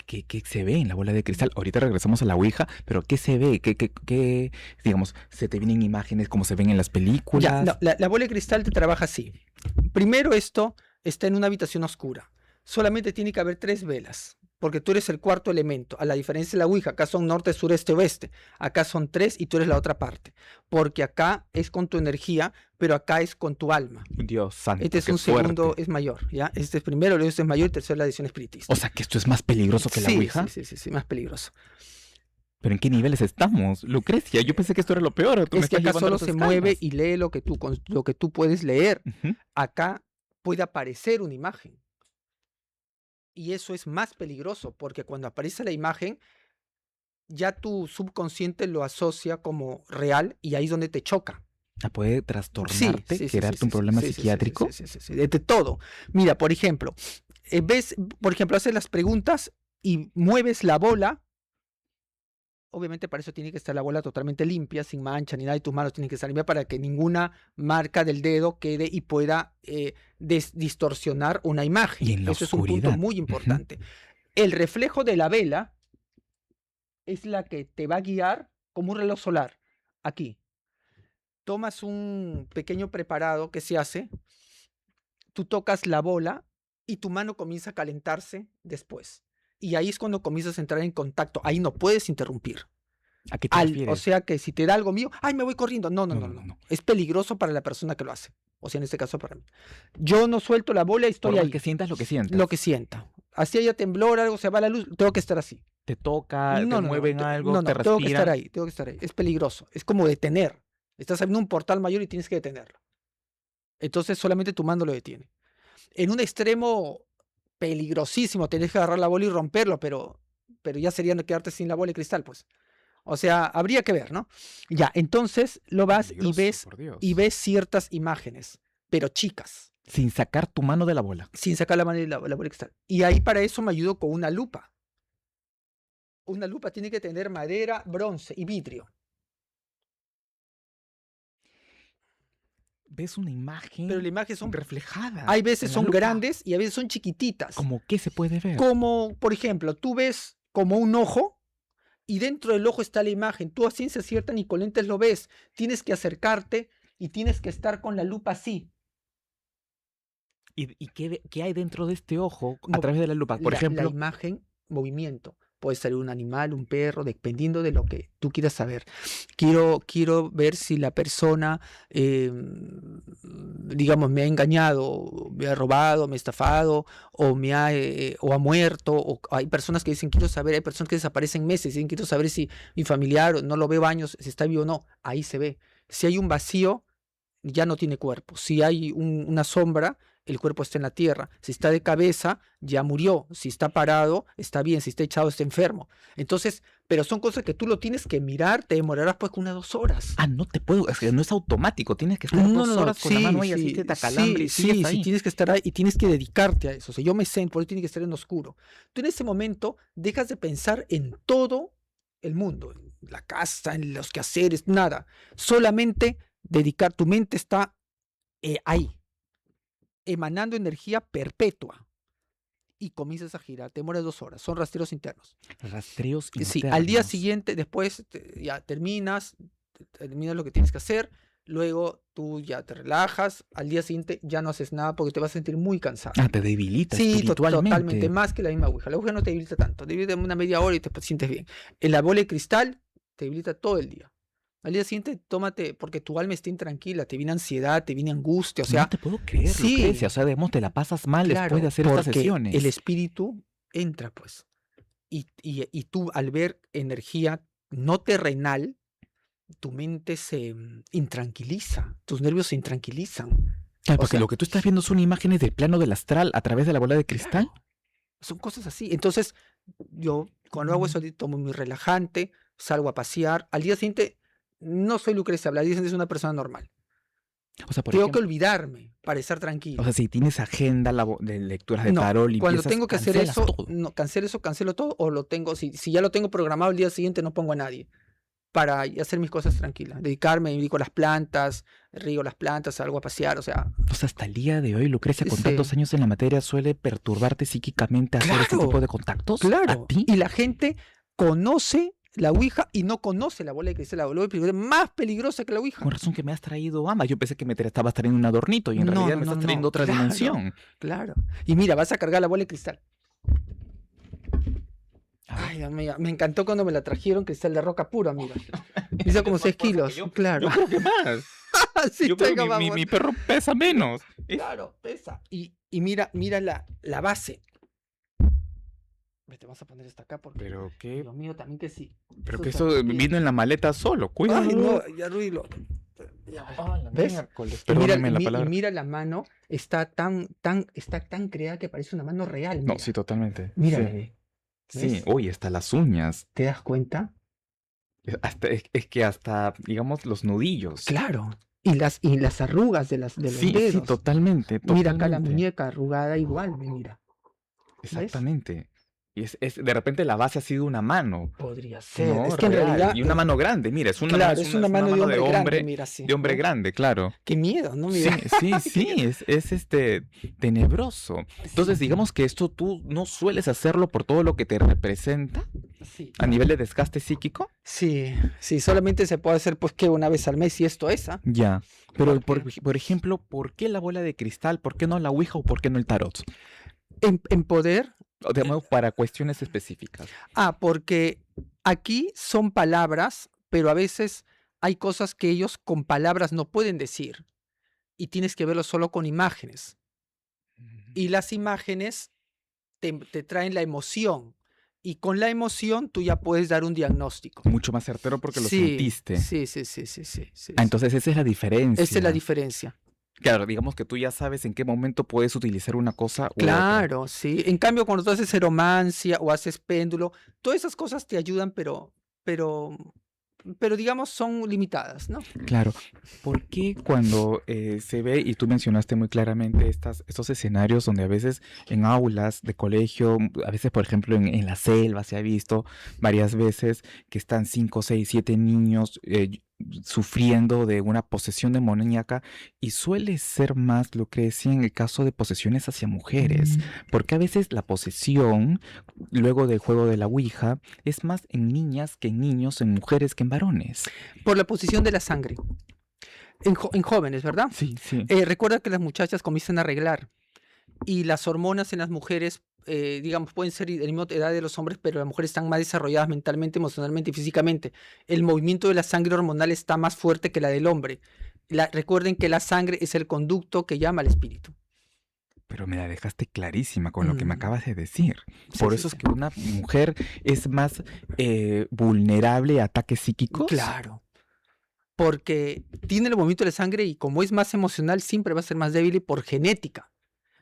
¿Qué se ve en la bola de cristal? Ahorita regresamos a la Ouija, pero ¿qué se ve? ¿Qué digamos, se te vienen imágenes como se ven en las películas? Ya, no, la bola de cristal te trabaja así. Primero esto está en una habitación oscura. Solamente tiene que haber 3 velas. porque tú eres el cuarto elemento. A la diferencia de la Ouija, acá son norte, sureste, oeste. Acá son 3 y tú eres la otra parte. Porque acá es con tu energía, pero acá es con tu alma. Dios santo, Este es qué un segundo, fuerte. es mayor, ¿ya? Este es primero, luego este es mayor y tercero la edición espiritista. O sea, que esto es más peligroso que la Sí, Ouija. sí, más peligroso. ¿Pero en qué niveles estamos? Lucrecia, yo pensé que esto era lo peor. Tú me Es que estás acá llevando a solo las se mueve escalas. y lee lo que tú puedes leer. Ujú. Acá puede aparecer una imagen. Y eso es más peligroso, porque cuando aparece la imagen, ya tu subconsciente lo asocia como real y ahí es donde te choca. ¿Puede Sí, trastornarte, sí, sí, sí, crearte un sí, problema sí, sí, sí, psiquiátrico? sí, de todo. Mira, por ejemplo, haces las preguntas y mueves la bola. Obviamente para eso tiene que estar la bola totalmente limpia, sin mancha ni nada, y tus manos tienen que estar limpias para que ninguna marca del dedo quede y pueda distorsionar una imagen. Y en la Eso es un punto oscuridad. muy Ujú. importante. El reflejo de la vela es la que te va a guiar como un reloj solar. Aquí. Tomas un pequeño preparado que se hace, tú tocas la bola y tu mano comienza a calentarse después. Y ahí es cuando comienzas a entrar en contacto. Ahí no puedes interrumpir. ¿A qué te O refieres? sea que si te da algo mío, ay, me voy corriendo. No, no, No, no, no, no, no. no. Es peligroso para la persona que lo hace. O sea, en este caso para mí. Yo no suelto la bola y Por estoy más ahí. que sientas lo que sientas. Lo que sienta. Así haya temblor, algo se va la luz, tengo que estar así. Te toca, te No, no, no, mueven algo, no, te no, tengo que estar respiran. ahí, tengo que estar ahí. Es peligroso. Es como detener. Estás abriendo un portal mayor y tienes que detenerlo. Entonces solamente tu mando lo detiene. En un extremo peligrosísimo, tenés que agarrar la bola y romperlo, pero ya sería no quedarte sin la bola de cristal, pues. O sea, habría que ver, ¿no? Ya, entonces lo vas Peligroso, por Dios. y ves ciertas imágenes, pero chicas, Sin sacar tu mano de la bola. sin sacar la mano de la bola de cristal. Y ahí para eso me ayudo con una lupa. Una lupa tiene que tener madera, bronce y vidrio. Ves una Pero imagen la imagen son, reflejada. hay veces en la son lupa. grandes y a veces son chiquititas. ¿Cómo qué se puede ver? Como, por ejemplo, tú ves como un ojo y dentro del ojo está la imagen. Tú a ciencia cierta ni con lentes lo ves. Tienes que acercarte y tienes que estar con la lupa así. ¿Y qué hay dentro de este ojo a Mo- través de la lupa? Por la ejemplo, imagen, movimiento. Puede salir un animal, un perro, dependiendo de lo que tú quieras saber. Quiero ver si la persona, digamos, me ha engañado, me ha robado, me ha estafado, o ha muerto. O hay personas que dicen, quiero saber, hay personas que desaparecen meses, dicen, quiero saber si mi familiar no lo veo años, si está vivo o no. Ahí se ve. Si hay un vacío, ya no tiene cuerpo. Si hay una sombra, el cuerpo está en la tierra. Si está de cabeza, ya murió. Si está parado, está bien. Si está echado, está enfermo. Entonces, pero son cosas que tú lo tienes que mirar, te demorarás pues unas 2 horas. no te puedo, es que no es automático, tienes que estar 2 horas con la mano ahí así que te acalambre y sigues ahí. sí, tienes que estar ahí y tienes que dedicarte a eso. O sea, yo me sé, por eso tiene que estar en oscuro. Tú en ese momento dejas de pensar en todo el mundo, en la casa, en los quehaceres, nada. Solamente dedicar, tu mente está ahí, emanando energía perpetua y comienzas a girar. Te demoras 2 horas, son rastreos internos. Rastreos Sí, internos. al día siguiente, después ya terminas lo que tienes que hacer, luego tú ya te relajas, al día siguiente ya no haces nada porque te vas a sentir muy cansado. Te debilita Sí, espiritualmente. totalmente, más que la misma Ouija. La Ouija no te debilita tanto, te debilita una media hora y te sientes bien. En la bola de cristal te debilita todo el día. Al día siguiente, tómate, porque tu alma está intranquila, te viene ansiedad, te viene angustia, o sea, no te puedo creer, sí. Lucrecia. O sea, digamos, te la pasas mal claro, después de hacer estas porque sesiones. el espíritu entra, pues. Y tú, al ver energía no terrenal, tu mente se intranquiliza, tus nervios se intranquilizan. Claro, O porque sea, lo que tú estás viendo son imágenes del plano del astral a través de la bola de cristal. claro, son cosas así. Entonces, yo cuando hago eso, tomo mi relajante, salgo a pasear. Al día siguiente, no soy Lucrecia Blas, dicen que es una persona normal. O sea, por Tengo que ejemplo, olvidarme para estar tranquilo. o sea, si tienes agenda de lecturas de No, tarot, cuando limpiezas, tengo que hacer cancelas eso, todo. no, cancelo todo o lo tengo, si ya lo tengo programado el día siguiente, no pongo a nadie para hacer mis cosas tranquilas. Me dedico a las plantas, riego las plantas, salgo a pasear, o sea. O sea, hasta el día de hoy, Lucrecia, con Sí. tantos años en la materia, suele perturbarte psíquicamente hacer este Claro, tipo de contactos. ¿A Claro. ti? Y la gente conoce la Ouija y no conoce la bola de cristal. La bola de cristal es más peligrosa que la Ouija. Con razón que me has traído ambas. Yo pensé que me estabas trayendo un adornito y en No, realidad no, me estás no, trayendo no. otra Claro, dimensión. Claro. Y mira, vas a cargar la bola de cristal. Ay, amiga, me encantó cuando me la trajeron, cristal de roca puro, amiga. Pesa como Es más 6 fuerte que kilos, yo. claro. Yo creo que más. Sí, Yo creo que tengo más mi perro pesa menos. claro, pesa. Y mira la base. Te vas a poner esta acá porque, Pero qué, Dios mío, también que sí. pero Eso que es eso vino en la maleta solo. Cuidado. Ay, no, ya Rudy lo. Ya, Ay, la ¿ves? miércoles. Y mira, Perdónenme la y palabra. mira la mano, está tan creada que parece una mano real, No, mira. sí, totalmente. Mira, Sí. bebé. Sí, ¿Ves? uy, hasta las uñas. ¿Te das cuenta? Es que hasta, digamos, los nudillos. Claro. Y las arrugas de los Sí, sí, dedos. totalmente, Mira acá la totalmente. muñeca arrugada igual, mira. ¿Ves? Exactamente. Y de repente la base ha sido una mano, Podría ser. ¿no? Es que en Real. realidad, Y una mano grande, mira, claro, es una es una mano de mano hombre grande, mira así. de hombre ¿Ves? grande, claro. Qué miedo, ¿no? Sí, Mira. sí, sí, es tenebroso. Entonces, Sí, digamos que esto tú no sueles hacerlo por todo lo que te representa sí. a nivel de desgaste psíquico. Sí, sí, solamente se puede hacer pues que una vez al mes y esto es, ¿ah? Ya. Pero, Porque por ejemplo, ¿por qué la bola de cristal? ¿Por qué no la ouija o por qué no el tarot? en poder, O, digamos, para cuestiones específicas. porque aquí son palabras, pero a veces hay cosas que ellos con palabras no pueden decir y tienes que verlo solo con imágenes. Y las imágenes te traen la emoción y con la emoción tú ya puedes dar un diagnóstico. Mucho más certero porque lo Sí, sentiste. sí, sí, sí, sí, sí, sí, Ah, sí. entonces esa es la diferencia. Esa es la diferencia. Claro, digamos que tú ya sabes en qué momento puedes utilizar una cosa u otra. Claro, sí. En cambio, cuando tú haces seromancia o haces péndulo, todas esas cosas te ayudan, pero, pero digamos son limitadas, ¿no? Claro. ¿Por qué cuando se ve, y tú mencionaste muy claramente estos escenarios donde a veces en aulas de colegio, a veces por ejemplo en la selva se ha visto varias veces que están 5, 6, 7 niños sufriendo de una posesión demoníaca y suele ser más lo que decía en el caso de posesiones hacia mujeres, porque a veces la posesión, luego del juego de la Ouija, es más en niñas que en niños, en mujeres que en varones. Por la posición de la sangre. En jóvenes, ¿verdad? Sí, sí. Recuerda que las muchachas comienzan a arreglar y las hormonas en las mujeres, digamos, pueden ser de la misma edad de los hombres, pero las mujeres están más desarrolladas mentalmente, emocionalmente y físicamente. El movimiento de la sangre hormonal está más fuerte que la del hombre. Recuerden que la sangre es el conducto que llama al espíritu. Pero me la dejaste clarísima con lo que me Mm, acabas de decir. sí, Por sí, eso es sí. que una mujer es más vulnerable a ataques psíquicos. Claro, porque tiene el movimiento de la sangre y como es más emocional, siempre va a ser más débil y por genética.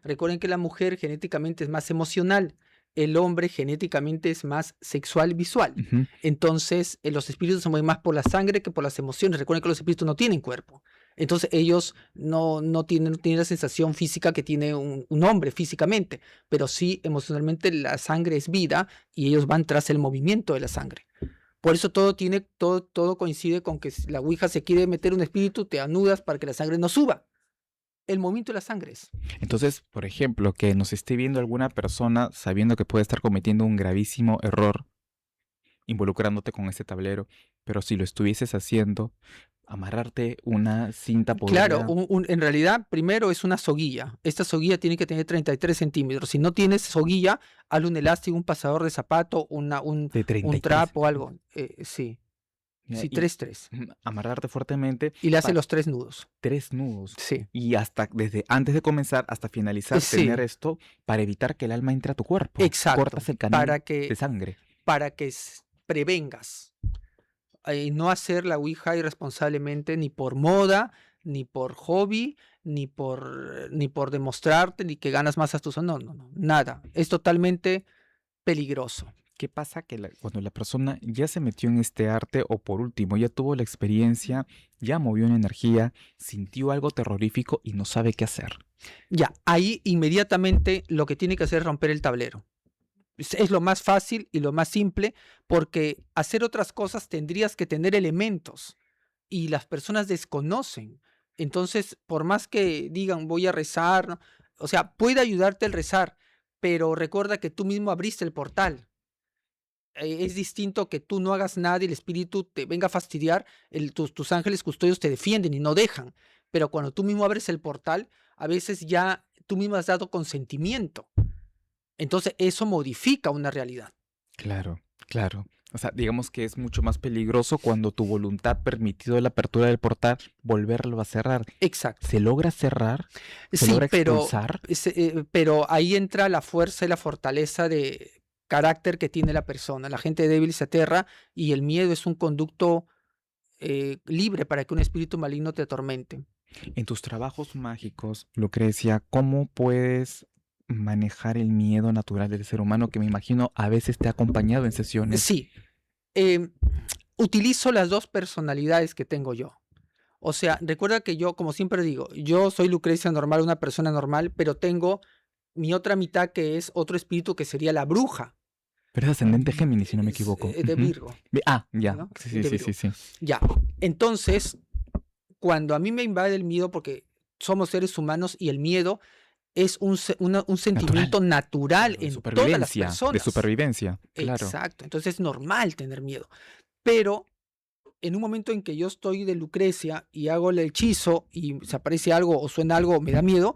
Recuerden que la mujer genéticamente es más emocional, el hombre genéticamente es más sexual visual. Ujú. Entonces, los espíritus se mueven más por la sangre que por las emociones. Recuerden que los espíritus no tienen cuerpo. Entonces, ellos no tienen la sensación física que tiene un hombre físicamente, pero sí emocionalmente la sangre es vida y ellos van tras el movimiento de la sangre. Por eso todo coincide con que si la ouija se quiere meter un espíritu, te anudas para que la sangre no suba. El movimiento de la sangre es. Entonces, por ejemplo, que nos esté viendo alguna persona sabiendo que puede estar cometiendo un gravísimo error involucrándote con ese tablero, pero si lo estuvieses haciendo, amarrarte una cinta Claro, podría en realidad, primero es una soguilla. Esta soguilla tiene que tener 33 centímetros. Si no tienes soguilla, hazle un elástico, un pasador de zapato, un de 33 trapo, algo. centímetros. Sí, Ya, sí, y 3. amarrarte fuertemente Y le hace para los 3 nudos. 3 nudos. Sí, Y hasta desde antes de comenzar hasta finalizar, tener sí, esto para evitar que el alma entre a tu cuerpo. exacto. Cortas el canal Para de que, sangre. para que prevengas. No hacer la ouija irresponsablemente ni por moda, ni por hobby, ni por demostrarte, ni que ganas más astucia. No, no, no, nada. Es totalmente peligroso. ¿Qué pasa? Que cuando la persona ya se metió en este arte o por último ya tuvo la experiencia, ya movió una energía, sintió algo terrorífico y no sabe qué hacer. Ya, ahí inmediatamente lo que tiene que hacer es romper el tablero. Es lo más fácil y lo más simple, porque hacer otras cosas tendrías que tener elementos y las personas desconocen. Entonces, por más que digan voy a rezar, ¿no? O sea, puede ayudarte el rezar, pero recuerda que tú mismo abriste el portal. Es distinto que tú no hagas nada y el espíritu te venga a fastidiar, tus ángeles custodios te defienden y no dejan. Pero cuando tú mismo abres el portal, a veces ya tú mismo has dado consentimiento. Entonces, eso modifica una realidad. Claro, Claro. O sea, digamos que es mucho más peligroso cuando tu voluntad permitido la apertura del portal, volverlo a cerrar. Exacto. ¿Se logra cerrar? ¿Se Sí, logra expulsar? pero ahí entra la fuerza y la fortaleza de carácter que tiene la persona. La gente débil se aterra y el miedo es un conducto libre para que un espíritu maligno te atormente. En tus trabajos mágicos, Lucrecia, ¿cómo puedes manejar el miedo natural del ser humano que me imagino a veces te ha acompañado en sesiones? Sí, em, utilizo las dos personalidades que tengo yo. O sea, recuerda que yo, como siempre digo, yo soy Lucrecia normal, una persona normal, pero tengo mi otra mitad que es otro espíritu que sería la bruja, Pero es ascendente Géminis, si no me equivoco. de Ujú. Virgo, Ya. ¿no? Sí, sí, De sí, sí, Virgo. sí. Ya. Entonces, cuando a mí me invade el miedo, porque somos seres humanos y el miedo es un Natural. sentimiento natural Claro, en todas las de personas. supervivencia, claro. Exacto. Entonces es normal tener miedo. Pero en un momento en que yo estoy de Lucrecia y hago el hechizo y se aparece algo o suena algo o me da miedo,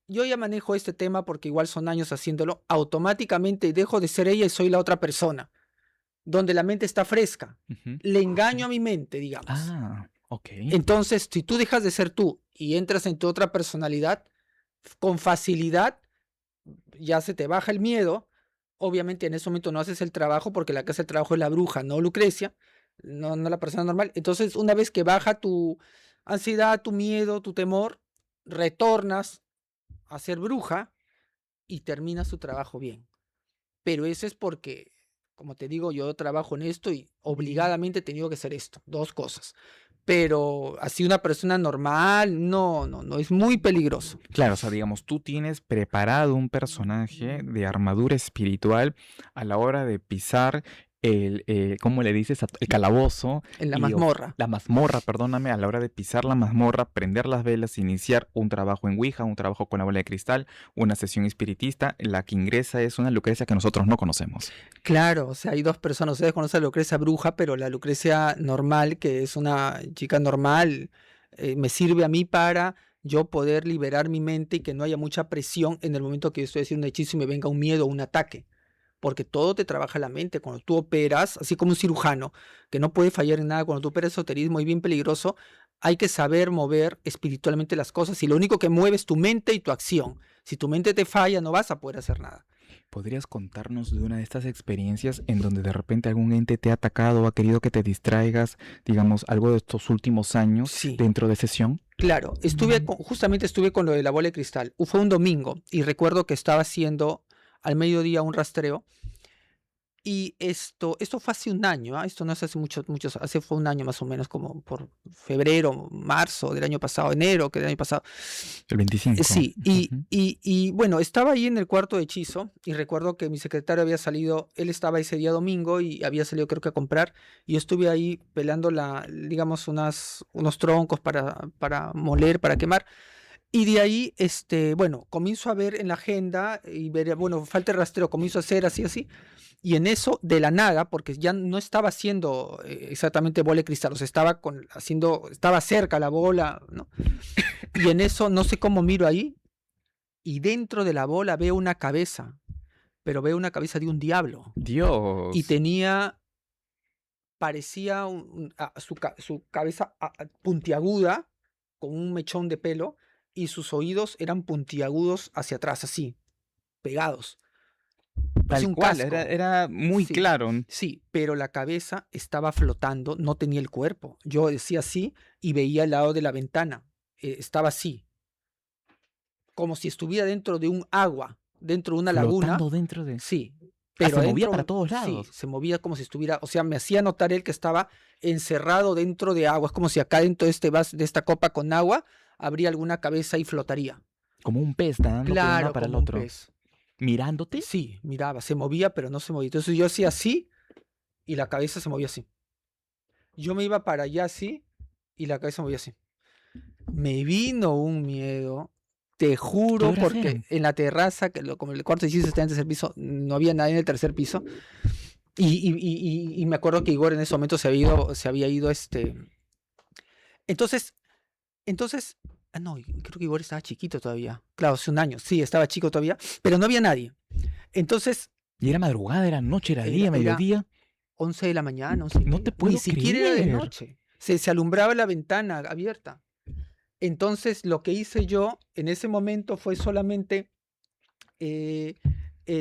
yo ya manejo este tema porque igual son años haciéndolo, automáticamente dejo de ser ella y soy la otra persona, donde la mente está fresca. Ujú. Le engaño a mi mente, digamos. Ok. Entonces, si tú dejas de ser tú y entras en tu otra personalidad, con facilidad ya se te baja el miedo. Obviamente en ese momento no haces el trabajo porque la que hace el trabajo es la bruja, no Lucrecia, no la persona normal. Entonces, una vez que baja tu ansiedad, tu miedo, tu temor, retornas a ser bruja y terminas tu trabajo bien. Pero eso es porque, como te digo, yo trabajo en esto y obligadamente he tenido que hacer esto, dos cosas. Pero así una persona normal, no, es muy peligroso. Claro, o sea, digamos, tú tienes preparado un personaje de armadura espiritual a la hora de pisar ¿cómo le dices? El calabozo En la y mazmorra. la mazmorra, perdóname, a la hora de pisar la mazmorra, prender las velas, iniciar un trabajo en Ouija, un trabajo con la bola de cristal, una sesión espiritista. La que ingresa es una Lucrecia que nosotros no conocemos. Claro, o sea, hay dos personas. Ustedes conocen a la Lucrecia bruja, pero la Lucrecia normal, que es una chica normal, me sirve a mí para yo poder liberar mi mente y que no haya mucha presión en el momento que yo estoy haciendo un hechizo y me venga un miedo o un ataque. Porque todo te trabaja la mente. Cuando tú operas, así como un cirujano, que no puede fallar en nada, cuando tú operas esoterismo y bien peligroso, hay que saber mover espiritualmente las cosas. Y lo único que mueve es tu mente y tu acción. Si tu mente te falla, no vas a poder hacer nada. ¿Podrías contarnos de una de estas experiencias en donde de repente algún ente te ha atacado o ha querido que te distraigas, digamos, algo de estos últimos años Sí. dentro de sesión? Claro, justamente estuve con lo de la bola de cristal. Fue un domingo y recuerdo que estaba haciendo al mediodía un rastreo y esto fue hace un año, esto no es hace fue un año más o menos, como por febrero, marzo del año pasado, enero que del año pasado. El 25. Sí, Ujú. y bueno, estaba ahí en el cuarto de hechizo y recuerdo que mi secretario había salido, él estaba ese día domingo y había salido creo que a comprar y yo estuve ahí pelando digamos, unos troncos para moler, para quemar. Y de ahí, bueno, comienzo a ver en la agenda y ver, bueno, falta el rastreo, comienzo a hacer así, así. Y en eso, de la nada, porque ya no estaba haciendo exactamente bola de cristal, o sea, estaba cerca la bola, ¿no? Y en eso, no sé cómo miro ahí, y dentro de la bola veo una cabeza, pero veo una cabeza de un diablo. Y Dios. parecía su cabeza puntiaguda, con un mechón de pelo, y sus oídos eran puntiagudos hacia atrás, así, pegados. Parecía Tal un cual, casco. era muy Sí, claro. sí, pero la cabeza estaba flotando, no tenía el cuerpo. Yo decía así y veía al lado de la ventana. Estaba así, como si estuviera dentro de un agua, dentro de una laguna. Flotando dentro de... Sí, pero se movía para adentro, todos sí, lados. se movía como si estuviera, o sea, me hacía notar él que estaba encerrado dentro de agua. Es como si acá dentro de este vas de esta copa con agua habría alguna cabeza y flotaría. Como un pez nadando por un lado Claro, para el como un otro. pez. ¿Mirándote? Sí, miraba, se movía, pero no se movía. Entonces yo hacía así y la cabeza se movía así. Yo me iba para allá así y la cabeza se movía así. Me vino un miedo, te ¿Qué juro, horas porque eran? en la terraza, como el cuarto de está en el tercer piso, no había nadie en el tercer piso. Y me acuerdo que Igor en ese momento se había ido. Entonces, no, creo que Igor estaba chiquito todavía. Claro, hace un año, sí, estaba chico todavía, pero no había nadie. Entonces, Y era madrugada, era noche, era era, día, era, mediodía. 11 de la mañana, 11 y No media. te Ni puedo siquiera era de creer. noche. Se alumbraba la ventana abierta. Entonces, lo que hice yo en ese momento fue solamente eh,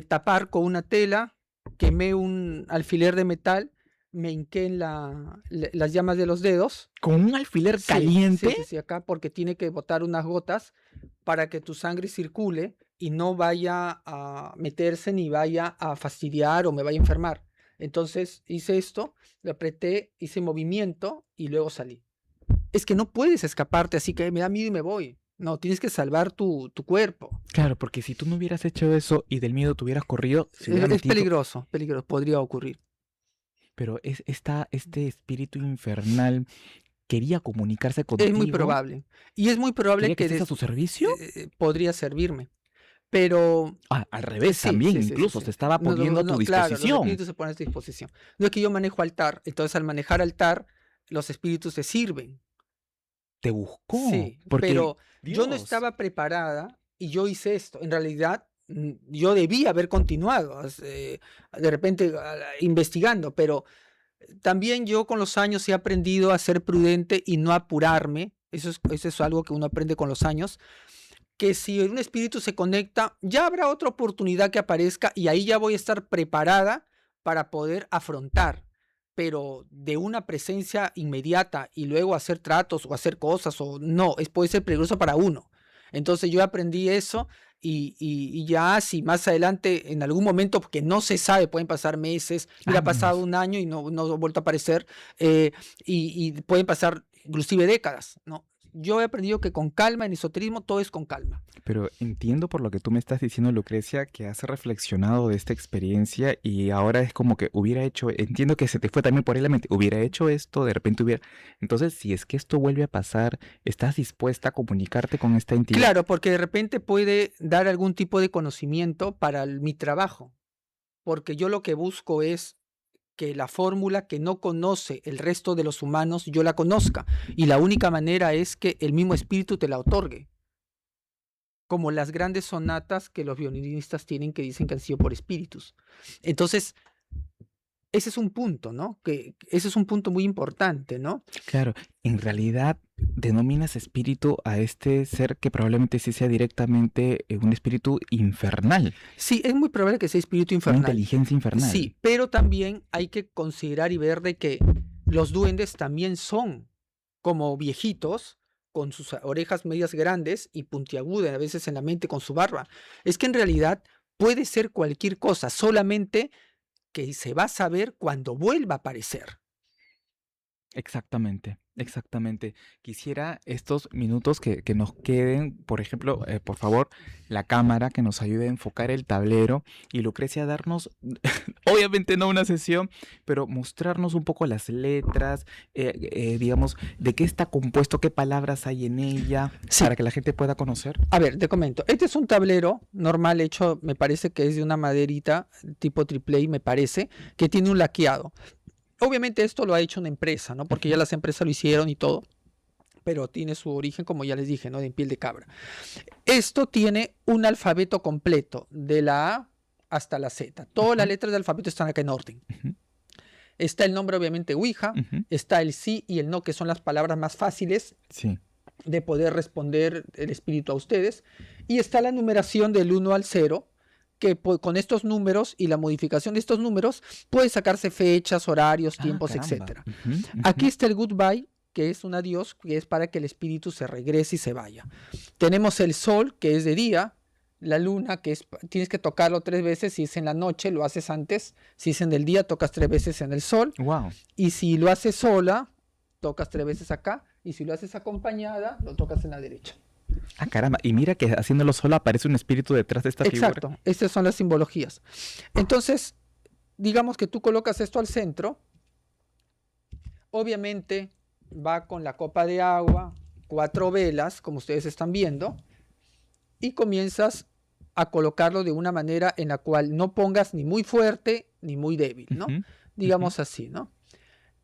tapar con una tela, quemé un alfiler de metal, me hinqué en las llamas de los dedos. ¿Con un alfiler Sí, caliente? sí, acá, porque tiene que botar unas gotas para que tu sangre circule y no vaya a meterse ni vaya a fastidiar o me vaya a enfermar. Entonces hice esto, lo apreté, hice movimiento y luego salí. Es que no puedes escaparte, así que me da miedo y me voy. No, tienes que salvar tu cuerpo. Claro, porque si tú no hubieras hecho eso y del miedo te hubieras corrido, se hubiera Es metido. peligroso, podría ocurrir. Pero este espíritu infernal quería comunicarse Es muy contigo. probable. Y es muy probable ¿Quería que que estés a su servicio? podría servirme. Pero Al revés, sí, también, sí, sí, sí, incluso sí. se estaba No, poniendo a tu claro, los disposición. espíritus se ponen a tu disposición. No es que yo manejo altar, entonces al manejar altar, los espíritus te sirven. Te buscó. Sí, Porque, pero yo no Dios, estaba preparada y yo hice esto. En realidad, yo debía haber continuado, de repente investigando, pero también yo con los años he aprendido a ser prudente y no apurarme. Eso es algo que uno aprende con los años. Que si un espíritu se conecta, ya habrá otra oportunidad que aparezca y ahí ya voy a estar preparada para poder afrontar. Pero de una presencia inmediata y luego hacer tratos o hacer cosas o no, puede ser peligroso para uno. Entonces yo aprendí eso y ya si más adelante en algún momento, porque no se sabe, pueden pasar meses, mira, ha pasado años. un año y no ha vuelto a aparecer, y pueden pasar inclusive décadas, ¿no? Yo he aprendido que con calma, en esoterismo, todo es con calma. Pero entiendo por lo que tú me estás diciendo, Lucrecia, que has reflexionado de esta experiencia y ahora es como que hubiera hecho, entiendo que se te fue también por ahí la mente, hubiera hecho esto, de repente hubiera... Entonces, si es que esto vuelve a pasar, ¿estás dispuesta a comunicarte con esta entidad? Claro, porque de repente puede dar algún tipo de conocimiento para mi trabajo, porque yo lo que busco es que la fórmula que no conoce el resto de los humanos, yo la conozca. Y la única manera es que el mismo espíritu te la otorgue. Como las grandes sonatas que los violinistas tienen que dicen que han sido por espíritus. Entonces, ese es un punto, ¿no? Que ese es un punto muy importante, ¿no? Claro, en realidad denominas espíritu a este ser que probablemente sí sea directamente un espíritu infernal. Sí, es muy probable que sea espíritu Una infernal. inteligencia infernal. Sí, pero también hay que considerar y ver de que los duendes también son como viejitos, con sus orejas medias grandes y puntiagudas, a veces en la mente con su barba. Es que en realidad puede ser cualquier cosa, solamente que se va a saber cuando vuelva a aparecer. Exactamente, exactamente. Quisiera estos minutos que nos queden, por ejemplo, por favor, la cámara que nos ayude a enfocar el tablero y Lucrecia darnos, obviamente no una sesión, pero mostrarnos un poco las letras, digamos, de qué está compuesto, qué palabras hay en ella, Sí. para que la gente pueda conocer. A ver, te comento. Este es un tablero normal hecho, me parece que es de una maderita tipo AAA, me parece, que tiene un laqueado. Obviamente esto lo ha hecho una empresa, ¿no? Porque ya las empresas lo hicieron y todo, pero tiene su origen, como ya les dije, ¿no? De piel de cabra. Esto tiene un alfabeto completo, de la A hasta la Z. Todas las letras del alfabeto están acá en orden. Está el nombre, obviamente, Ouija, está el sí y el no, que son las palabras más fáciles Sí. de poder responder el espíritu a ustedes. Y está la numeración del 1 al 0, que con estos números y la modificación de estos números puede sacarse fechas, horarios, tiempos, etc. Aquí está el goodbye, que es un adiós, que es para que el espíritu se regrese y se vaya. Tenemos el sol, que es de día, la luna, que es, tienes que tocarlo 3 veces, si es en la noche, lo haces antes, si es en el día, tocas 3 veces en el sol, Wow. y si lo haces sola, tocas 3 veces acá, y si lo haces acompañada, lo tocas en la derecha. Ah, caramba. Y mira que haciéndolo solo aparece un espíritu detrás de esta figura. Exacto, estas son las simbologías. Entonces, digamos que tú colocas esto al centro, obviamente va con la copa de agua, 4 velas, como ustedes están viendo, y comienzas a colocarlo de una manera en la cual no pongas ni muy fuerte ni muy débil, ¿no? Digamos así, ¿no?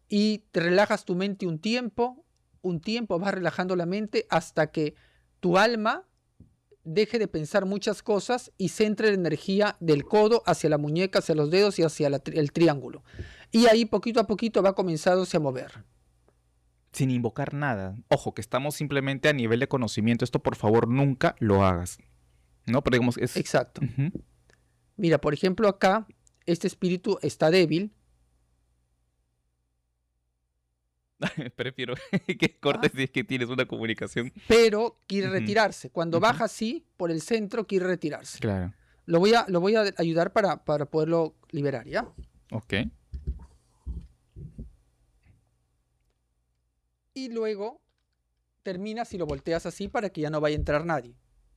Y te relajas tu mente un tiempo, vas relajando la mente hasta que tu alma deje de pensar muchas cosas y centre la energía del codo hacia la muñeca, hacia los dedos y hacia el triángulo. Y ahí poquito a poquito va comenzándose a mover. Sin invocar nada. Ojo, que estamos simplemente a nivel de conocimiento. Esto por favor nunca lo hagas. ¿No? Pero digamos, es... Exacto. Ujú. Mira, por ejemplo, acá este espíritu está débil. Prefiero que cortes si es que tienes una comunicación. Pero quiere Ujú. retirarse. Cuando Ujú. baja así, por el centro, quiere retirarse. Claro. Lo voy a ayudar para poderlo liberar, ¿ya? Ok. Y luego terminas y lo volteas así para que ya no vaya a entrar nadie.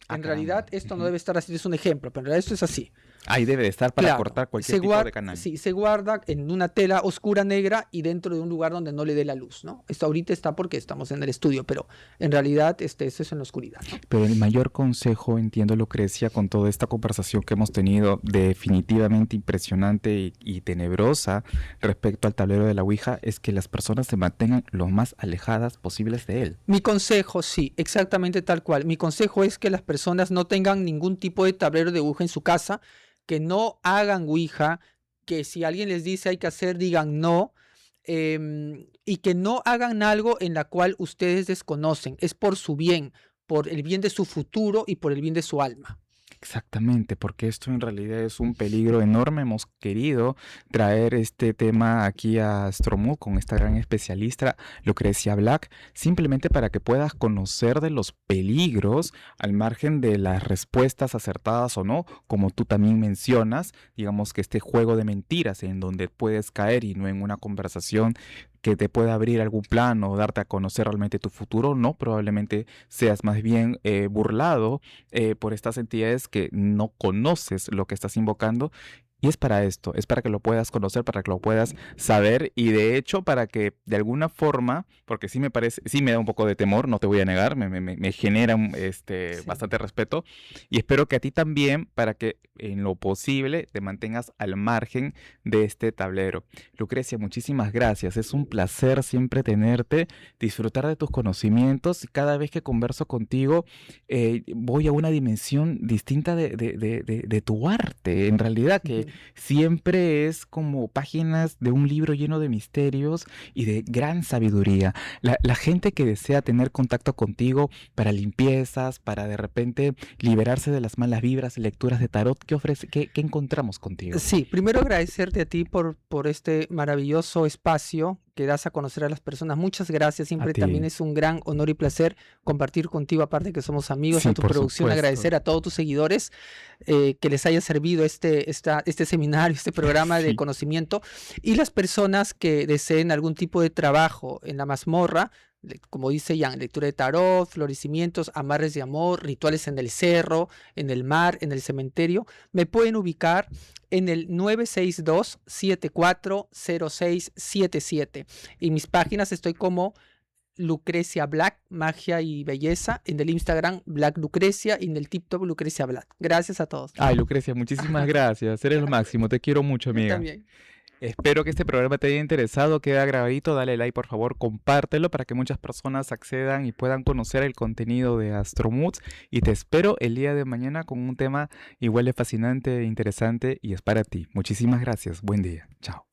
Ah, En caramba. realidad esto no Ujú. debe estar así, es un ejemplo, pero en realidad esto es así. Ahí debe de estar para Claro, cortar se cualquier tipo de canal. sí, se guarda en una tela oscura negra y dentro de un lugar donde no le dé la luz, ¿no? Esto ahorita está porque estamos en el estudio, pero en realidad eso es en la oscuridad, ¿no? Pero el mayor consejo, entiendo, Lucrecia, con toda esta conversación que hemos tenido, definitivamente impresionante y tenebrosa respecto al tablero de la Ouija, es que las personas se mantengan lo más alejadas posibles de él. Mi consejo, sí, exactamente tal cual. Mi consejo es que las personas no tengan ningún tipo de tablero de Ouija en su casa, que no hagan Ouija, que si alguien les dice hay que hacer, digan no, y que no hagan algo en la cual ustedes desconocen. Es por su bien, por el bien de su futuro y por el bien de su alma. Exactamente, porque esto en realidad es un peligro enorme. Hemos querido traer este tema aquí a Astromud con esta gran especialista, Lucrecia Black, simplemente para que puedas conocer de los peligros al margen de las respuestas acertadas o no, como tú también mencionas, digamos que este juego de mentiras en donde puedes caer y no en una conversación que te pueda abrir algún plan o darte a conocer realmente tu futuro, no, probablemente seas más bien burlado por estas entidades que no conoces lo que estás invocando. Y es para esto, es para que lo puedas conocer, para que lo puedas saber y de hecho para que de alguna forma, porque sí me parece, sí me da un poco de temor, no te voy a negar, me genera Sí. bastante respeto y espero que a ti también, para que en lo posible te mantengas al margen de este tablero. Lucrecia, muchísimas gracias, es un placer siempre tenerte, disfrutar de tus conocimientos y cada vez que converso contigo voy a una dimensión distinta de tu arte, en realidad, que siempre es como páginas de un libro lleno de misterios y de gran sabiduría. La gente que desea tener contacto contigo para limpiezas, para de repente liberarse de las malas vibras, lecturas de tarot, ¿qué ofrece, qué encontramos contigo? Sí, primero agradecerte a ti por este maravilloso espacio que das a conocer a las personas. Muchas gracias. A Siempre también ti. es un gran honor y placer compartir contigo, aparte que somos amigos, Sí, a tu por producción, supuesto. agradecer a todos tus seguidores que les haya servido este seminario, este programa de Sí. conocimiento y las personas que deseen algún tipo de trabajo en la mazmorra. Como dice Jan, lectura de tarot, florecimientos, amarres de amor, rituales en el cerro, en el mar, en el cementerio, me pueden ubicar en el 962-740677. Y mis páginas estoy como Lucrecia Black, Magia y Belleza, en el Instagram Black Lucrecia y en el TikTok Lucrecia Black. Gracias a todos. Ay, Lucrecia, muchísimas gracias. Eres lo máximo. Te quiero mucho, Yo amiga. también. Espero que este programa te haya interesado, queda grabadito, dale like por favor, compártelo para que muchas personas accedan y puedan conocer el contenido de Astromoods y te espero el día de mañana con un tema igual de fascinante e interesante y es para ti. Muchísimas gracias, buen día, chao.